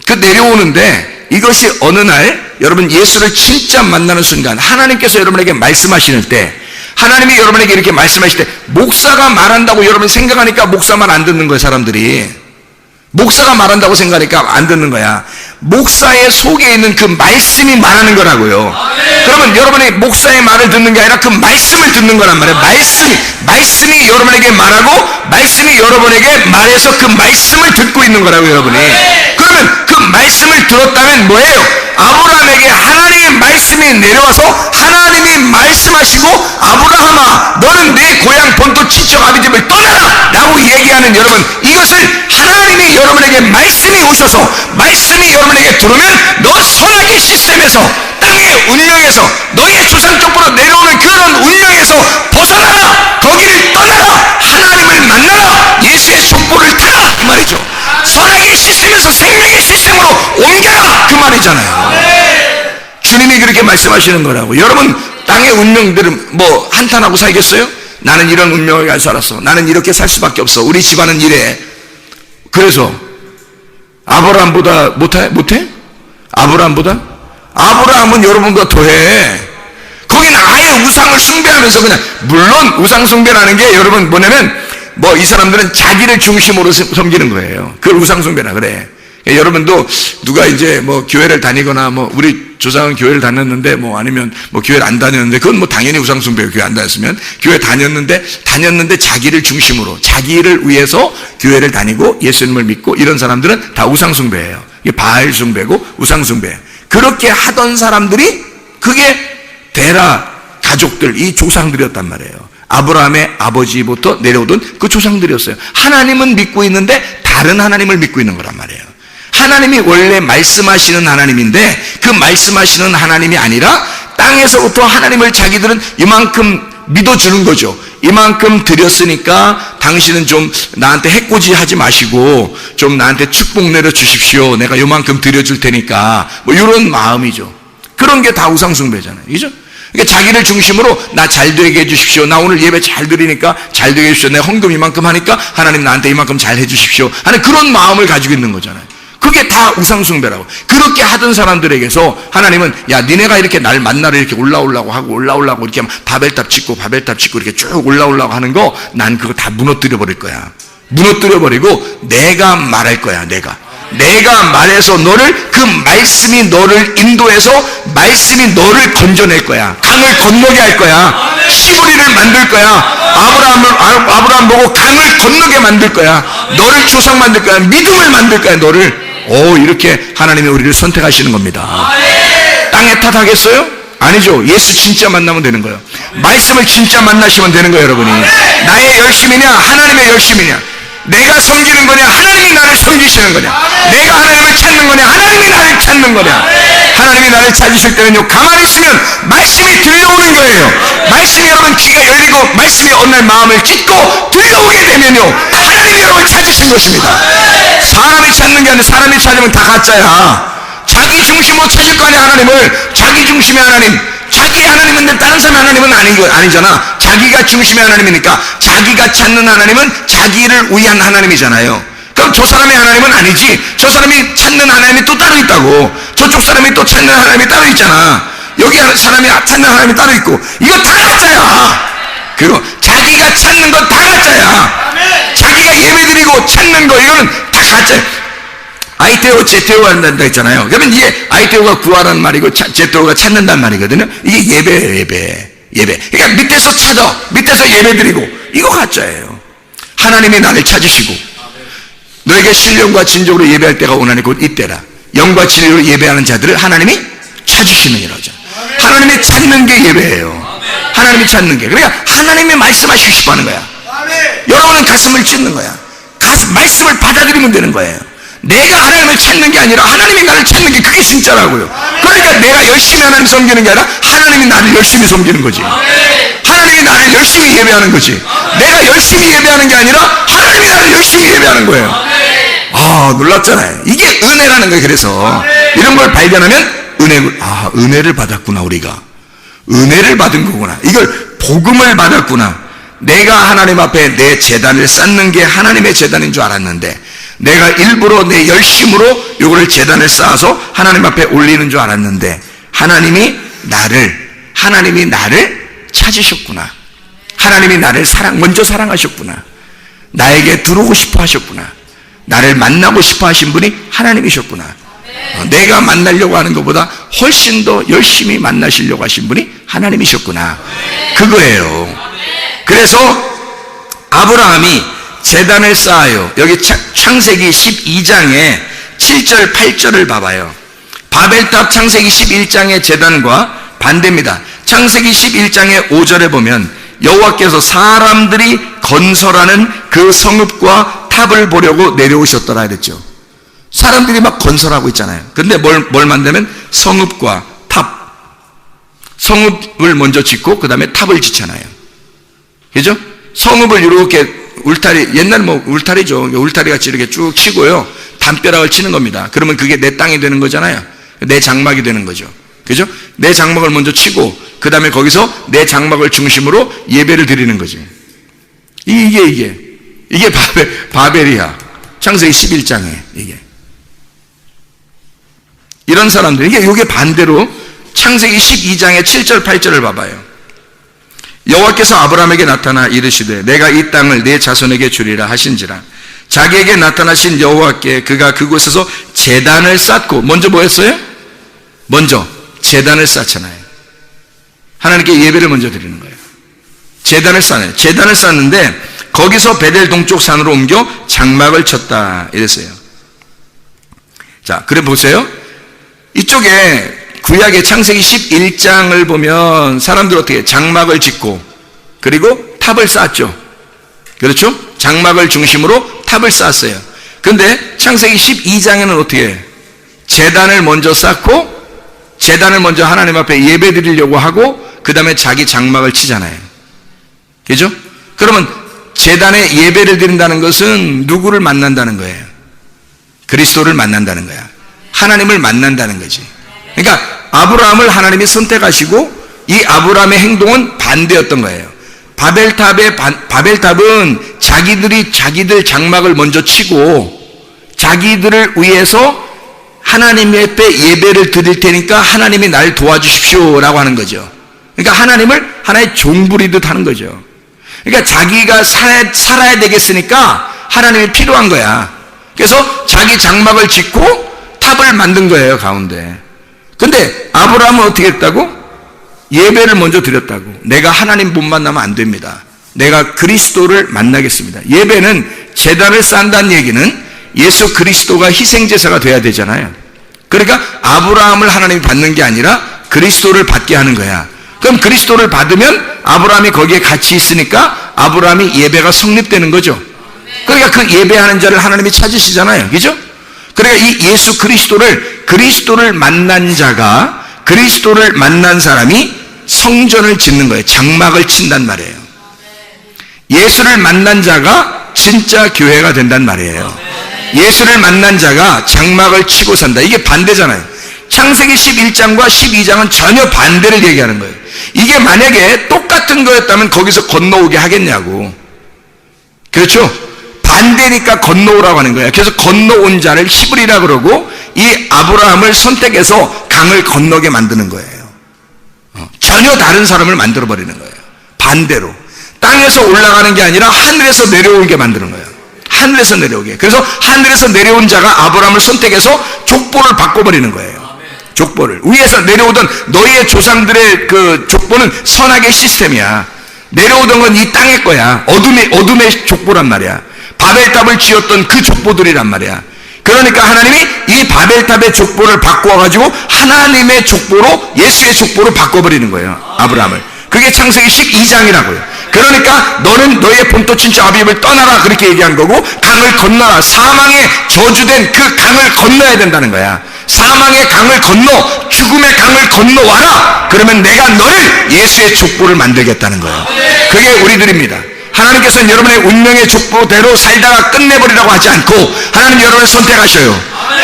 A: 그 내려오는데 이것이 어느 날 여러분 예수를 진짜 만나는 순간, 하나님께서 여러분에게 말씀하시는 때, 하나님이 여러분에게 이렇게 말씀하실 때, 목사가 말한다고 여러분이 생각하니까 목사 말 안 듣는 거예요. 사람들이 목사가 말한다고 생각하니까 안 듣는 거야. 목사의 속에 있는 그 말씀이 말하는 거라고요. 그러면 여러분이 목사의 말을 듣는 게 아니라 그 말씀을 듣는 거란 말이에요. 말씀이 여러분에게 말하고 말씀이 여러분에게 말해서 그 말씀을 듣고 있는 거라고요. 여러분이. 그러면 그 말씀을 들었다면 뭐예요? 아브라함에게 하나님의 말씀이 내려와서 하나님이 말씀하시고, 아브라함아 너는 내 고향 본토 친척 아비집을 떠나라 라고 얘기하는, 여러분, 이것을 하나님이 여러분에게 말씀이 오셔서 말씀이 여러분에게 들어오면 너 선악의 시스템에서, 땅의 운명에서, 너의 조상 쪽으로 내려오는 그런 운명에서 벗어나라, 거기를 떠나라, 하나님을 만나라, 예수의 족보를 타라, 그 말이죠. 선악의 시스템에서 생명의 시스템으로 옮겨라, 그 말이잖아요. 주님이 그렇게 말씀하시는 거라고. 여러분, 땅의 운명들은 뭐 한탄하고 살겠어요? 나는 이런 운명을 가지고 살았어, 나는 이렇게 살 수밖에 없어, 우리 집안은 이래. 그래서 아브라함보다 못해? 아브라함은 여러분보다 더해. 거기는 아예 우상을 숭배하면서 그냥, 물론 우상 숭배라는 게 여러분 뭐냐면, 뭐 이 사람들은 자기를 중심으로 섬기는 거예요. 그걸 우상 숭배라 그래. 여러분도 누가 이제 뭐 교회를 다니거나, 뭐 우리 조상은 교회를 다녔는데, 뭐 아니면 뭐 교회를 안 다녔는데, 그건 뭐 당연히 우상 숭배예요. 교회 안 다녔으면. 교회 다녔는데 자기를 중심으로, 자기를 위해서 교회를 다니고 예수님을 믿고 이런 사람들은 다 우상 숭배예요. 이게 바알 숭배고 우상 숭배예요. 그렇게 하던 사람들이 그게 데라 가족들, 이 조상들이었단 말이에요. 아브라함의 아버지부터 내려오던 그 조상들이었어요. 하나님은 믿고 있는데 다른 하나님을 믿고 있는 거란 말이에요. 하나님이 원래 말씀하시는 하나님인데 그 말씀하시는 하나님이 아니라 땅에서부터 하나님을 자기들은 이만큼 믿어주는 거죠. 이만큼 드렸으니까 당신은 좀 나한테 해코지 하지 마시고 좀 나한테 축복 내려주십시오. 내가 이만큼 드려줄 테니까, 뭐 이런 마음이죠. 그런 게 다 우상숭배잖아요. 그죠? 그러니까 자기를 중심으로 나 잘 되게 해주십시오. 나 오늘 예배 잘 드리니까 잘 되게 해주십시오. 내가 헌금 이만큼 하니까 하나님 나한테 이만큼 잘 해주십시오 하는 그런 마음을 가지고 있는 거잖아요. 그게 다 우상숭배라고. 그렇게 하던 사람들에게서 하나님은, 야, 니네가 이렇게 날 만나러 이렇게 올라오려고 하고 이렇게 바벨탑 짓고 이렇게 쭉 올라오려고 하는 거, 난 그거 다 무너뜨려 버릴 거야. 무너뜨려 버리고 내가 말할 거야. 내가 말해서 너를, 그 말씀이 너를 인도해서 말씀이 너를 건져낼 거야. 강을 건너게 할 거야. 시부리를 만들 거야. 아브라함 보고 강을 건너게 만들 거야. 너를 조상 만들 거야. 믿음을 만들 거야. 너를. 이렇게 하나님이 우리를 선택하시는 겁니다. 땅에 탓하겠어요? 아니죠. 예수 진짜 만나면 되는 거예요. 말씀을 진짜 만나시면 되는 거예요. 여러분이 나의 열심이냐 하나님의 열심이냐, 내가 섬기는 거냐 하나님이 나를 섬기시는 거냐, 내가 하나님을 찾는 거냐 하나님이 나를 찾는 거냐. 하나님이 나를 찾으실 때는요, 가만히 있으면 말씀이 들려오는 거예요. 말씀이 여러분 귀가 열리고 말씀이 어느 날 마음을 찢고 들려오게 되면요, 하나님이 여러분을 찾으신 것입니다. 사람이 찾는 게 아니라, 사람이 찾으면 다 가짜야. 자기 중심으로 찾을 거 아니야. 하나님을 자기 중심의 하나님, 자기 하나님인데 다른 사람의 하나님은 아니잖아. 자기가 중심의 하나님이니까 자기가 찾는 하나님은 자기를 위한 하나님이잖아요. 그러니까 그럼 저 사람의 하나님은 아니지. 저 사람이 찾는 하나님이 또 따로 있다고. 저쪽 사람이 또 찾는 하나님이 따로 있잖아. 여기 사람이 찾는 하나님이 따로 있고. 이거 다 가짜야. 그리고 자기가 찾는 건 다 가짜야. 자기가 예배드리고 찾는 거 이거는 다 가짜야. 아이테오 제테오가 한다 했잖아요. 그러면 이게 아이테오가 구하라는 말이고 제테오가 찾는다는 말이거든요. 이게 예배예요. 예배. 그러니까 밑에서 찾아, 밑에서 예배드리고 이거 가짜예요. 하나님이 나를 찾으시고 너에게 신령과 진정으로 예배할 때가 오나니 곧 이때라. 영과 진리로 예배하는 자들을 하나님이 찾으시느니라죠. 하나님이 찾는 게 예배예요. 하나님이 찾는 게. 그러니까 하나님이 말씀하시고 싶어 하는 거야. 여러분은 가슴을 찢는 거야. 말씀을 받아들이면 되는 거예요. 내가 하나님을 찾는 게 아니라 하나님이 나를 찾는 게 그게 진짜라고요. 그러니까 내가 열심히 하나님 섬기는 게 아니라 하나님이 나를 열심히 섬기는 거지. 하나님이 나를 열심히 예배하는 거지. 내가 열심히 예배하는 게 아니라 하나님이 나를 열심히 예배하는 거예요. 아, 놀랍잖아요. 이게 은혜라는 거예요. 그래서 이런 걸 발견하면 은혜를 받았구나. 우리가 은혜를 받은 거구나. 이걸 복음을 받았구나. 내가 하나님 앞에 내 제단을 쌓는 게 하나님의 제단인 줄 알았는데 내가 일부러 내 열심으로 요거를 제단을 쌓아서 하나님 앞에 올리는 줄 알았는데 하나님이 나를 찾으셨구나. 하나님이 나를 먼저 사랑하셨구나. 나에게 들어오고 싶어 하셨구나. 나를 만나고 싶어 하신 분이 하나님이셨구나. 내가 만나려고 하는 것보다 훨씬 더 열심히 만나시려고 하신 분이 하나님이셨구나. 그거예요. 그래서 아브라함이 제단을 쌓아요. 여기 창세기 12장에 7절 8절을 봐봐요. 바벨탑 창세기 11장의 제단과 반대입니다. 창세기 11장의 5절에 보면 여호와께서 사람들이 건설하는 그 성읍과 탑을 보려고 내려오셨더라 그랬죠. 사람들이 막 건설하고 있잖아요. 근데 뭘 만들면 성읍과 탑. 성읍을 먼저 짓고 그 다음에 탑을 짓잖아요. 그죠? 성읍을 이렇게 울타리, 옛날 울타리죠. 울타리 같이 이렇게 쭉 치고요. 담벼락을 치는 겁니다. 그러면 그게 내 땅이 되는 거잖아요. 내 장막이 되는 거죠. 그죠? 내 장막을 먼저 치고, 그 다음에 거기서 내 장막을 중심으로 예배를 드리는 거지. 이게 바벨이야. 창세기 11장에, 이게. 이런 사람들, 이게 반대로 창세기 12장의 7절, 8절을 봐봐요. 여호와께서 아브라함에게 나타나 이르시되 내가 이 땅을 내 자손에게 주리라 하신지라. 자기에게 나타나신 여호와께 그가 그곳에서 제단을 쌓고, 먼저 뭐 했어요? 먼저 제단을 쌓잖아요. 하나님께 예배를 먼저 드리는 거예요. 제단을 쌓아요. 제단을 쌓는데 거기서 베델 동쪽 산으로 옮겨 장막을 쳤다 이랬어요. 자, 그래 보세요. 이쪽에 구약의 창세기 11장을 보면 사람들 어떻게 장막을 짓고 그리고 탑을 쌓았죠. 그렇죠? 장막을 중심으로 탑을 쌓았어요. 근데 창세기 12장에는 어떻게 해요? 제단을 먼저 쌓고 제단을 먼저 하나님 앞에 예배 드리려고 하고 그 다음에 자기 장막을 치잖아요. 그죠? 그러면 제단에 예배를 드린다는 것은 누구를 만난다는 거예요? 그리스도를 만난다는 거야. 하나님을 만난다는 거지. 그러니까 아브라함을 하나님이 선택하시고 이 아브라함의 행동은 반대였던 거예요. 바벨탑은 자기들 장막을 먼저 치고 자기들을 위해서 하나님 앞에 예배를 드릴 테니까 하나님이 날 도와주십시오 라고 하는 거죠. 그러니까 하나님을 하나의 종부리듯 하는 거죠. 그러니까 자기가 살아야 되겠으니까 하나님이 필요한 거야. 그래서 자기 장막을 짓고 탑을 만든 거예요, 가운데. 근데 아브라함은 어떻게 했다고? 예배를 먼저 드렸다고. 내가 하나님 못 만나면 안 됩니다. 내가 그리스도를 만나겠습니다. 예배는 제단을 쌓는다는 얘기는 예수 그리스도가 희생제사가 돼야 되잖아요. 그러니까 아브라함을 하나님이 받는 게 아니라 그리스도를 받게 하는 거야. 그럼 그리스도를 받으면 아브라함이 거기에 같이 있으니까 아브라함이 예배가 성립되는 거죠. 그러니까 그 예배하는 자를 하나님이 찾으시잖아요. 그죠? 그러니까 이 예수 그리스도를 만난 자가, 그리스도를 만난 사람이 성전을 짓는 거예요. 장막을 친단 말이에요. 예수를 만난 자가 진짜 교회가 된단 말이에요. 예수를 만난 자가 장막을 치고 산다. 이게 반대잖아요. 창세기 11장과 12장은 전혀 반대를 얘기하는 거예요. 이게 만약에 똑같은 거였다면 거기서 건너오게 하겠냐고. 그렇죠? 반대니까 건너오라고 하는 거예요. 그래서 건너온 자를 히브리라 그러고 이 아브라함을 선택해서 강을 건너게 만드는 거예요. 전혀 다른 사람을 만들어버리는 거예요. 반대로. 땅에서 올라가는 게 아니라 하늘에서 내려오게 만드는 거예요. 하늘에서 내려오게. 그래서 하늘에서 내려온 자가 아브라함을 선택해서 족보를 바꿔버리는 거예요. 족보를. 위에서 내려오던 너희의 조상들의 그 족보는 선악의 시스템이야. 내려오던 건 이 땅의 거야. 어둠의 족보란 말이야. 바벨탑을 지었던 그 족보들이란 말이야. 그러니까 하나님이 이 바벨탑의 족보를 바꿔가지고 하나님의 족보로, 예수의 족보로 바꿔버리는 거예요. 아브라함을. 그게 창세기 12장이라고요. 그러니까 너는 너의 본토 친척 아비집을 떠나라, 그렇게 얘기한 거고, 강을 건너라. 사망의 저주된 그 강을 건너야 된다는 거야. 사망의 강을 건너, 죽음의 강을 건너와라. 그러면 내가 너를 예수의 족보를 만들겠다는 거예요. 그게 우리들입니다. 하나님께서는 여러분의 운명의 족보대로 살다가 끝내버리라고 하지 않고 하나님 여러분을 선택하셔요.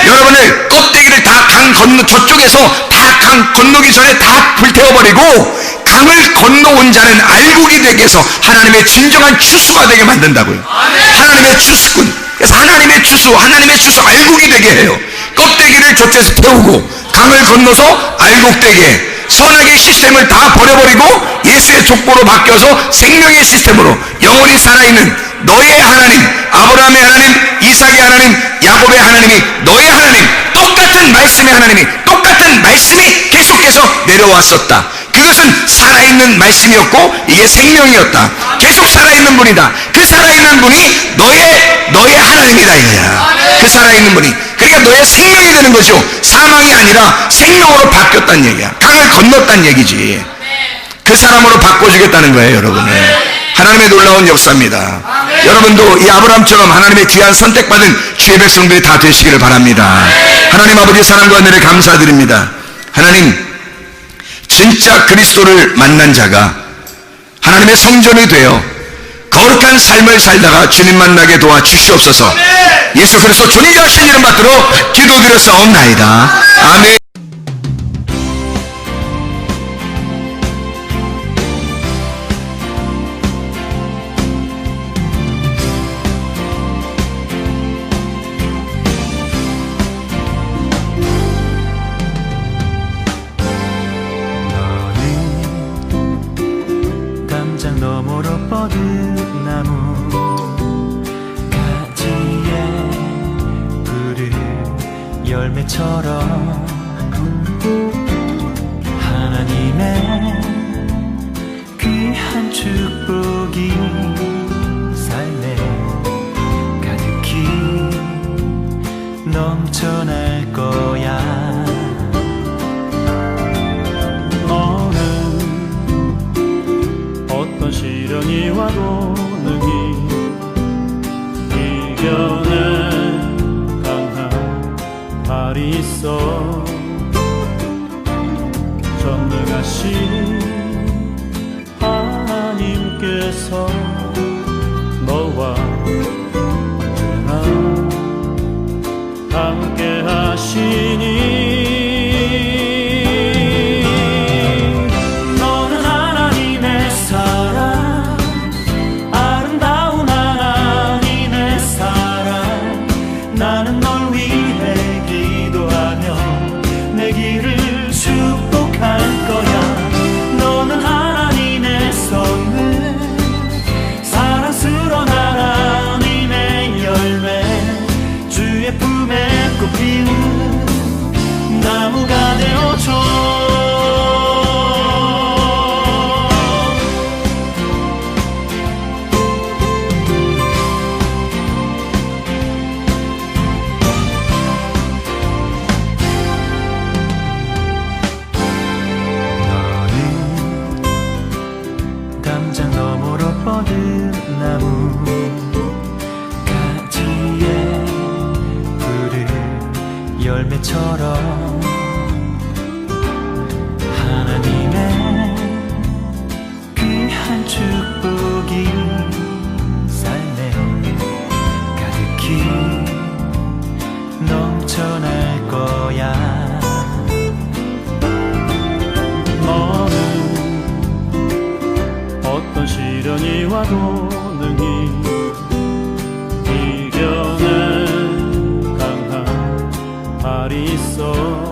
A: 여러분을 껍데기를 다 강 건너, 저쪽에서 다 강 건너기 전에 다 불태워버리고 강을 건너온 자는 알곡이 되게 해서 하나님의 진정한 추수가 되게 만든다고요. 하나님의 추수꾼. 그래서 하나님의 추수 알곡이 되게 해요. 껍데기를 저쪽에서 태우고 강을 건너서 알곡 되게, 선악의 시스템을 다 버려버리고 예수의 족보로 바뀌어서 생명의 시스템으로 영원히 살아있는 너의 하나님, 아브라함의 하나님, 이삭의 하나님, 야곱의 하나님이 너의 하나님, 똑같은 말씀의 하나님이, 똑같은 말씀이 계속해서 내려왔었다. 그것은 살아있는 말씀이었고 이게 생명이었다. 계속 살아있는 분이다. 그 살아있는 분이 너의 하나님이다 이거야. 그 살아있는 분이. 그러니까 너의 생명이 되는 거죠. 사망이 아니라 생명으로 바뀌었다는 얘기야. 강을 건넜다는 얘기지. 그 사람으로 바꿔주겠다는 거예요, 여러분을. 하나님의 놀라운 역사입니다. 여러분도 이 아브라함처럼 하나님의 귀한 선택받은 주의 백성들이 다 되시기를 바랍니다. 하나님 아버지 사랑과 은혜를 감사드립니다. 하나님, 진짜 그리스도를 만난 자가 하나님의 성전이 되어 거룩한 삶을 살다가 주님 만나게 도와주시옵소서. 예수 그리스도 존귀하신 이름 받들어 기도드렸사옵나이다. 아멘.
B: 열매처럼 하나님의 귀한 축복이 삶에 가득히 넘쳐날 거야.
C: 너는 어떤 시련이 와도 능히 이겨내 발이 있어. 전능하신 하나님께서 너와 언제나 함께 하시니 너는 하나님의 사랑, 아름다운 하나님의 사랑. 나는 널 위해 내 길을 축복할 거야. 너는 하나님의 선물, 사랑스러운 하나님의 열매, 주의 품에 꽃 피우는 나무가 되어줘.
B: 뻗은 나무 가지에 푸른 열매처럼 하나님의 귀한 축복이 삶에 가득히 넘쳐날 거야.
C: 너는 어떤 시련이 와도 능히 말이 있어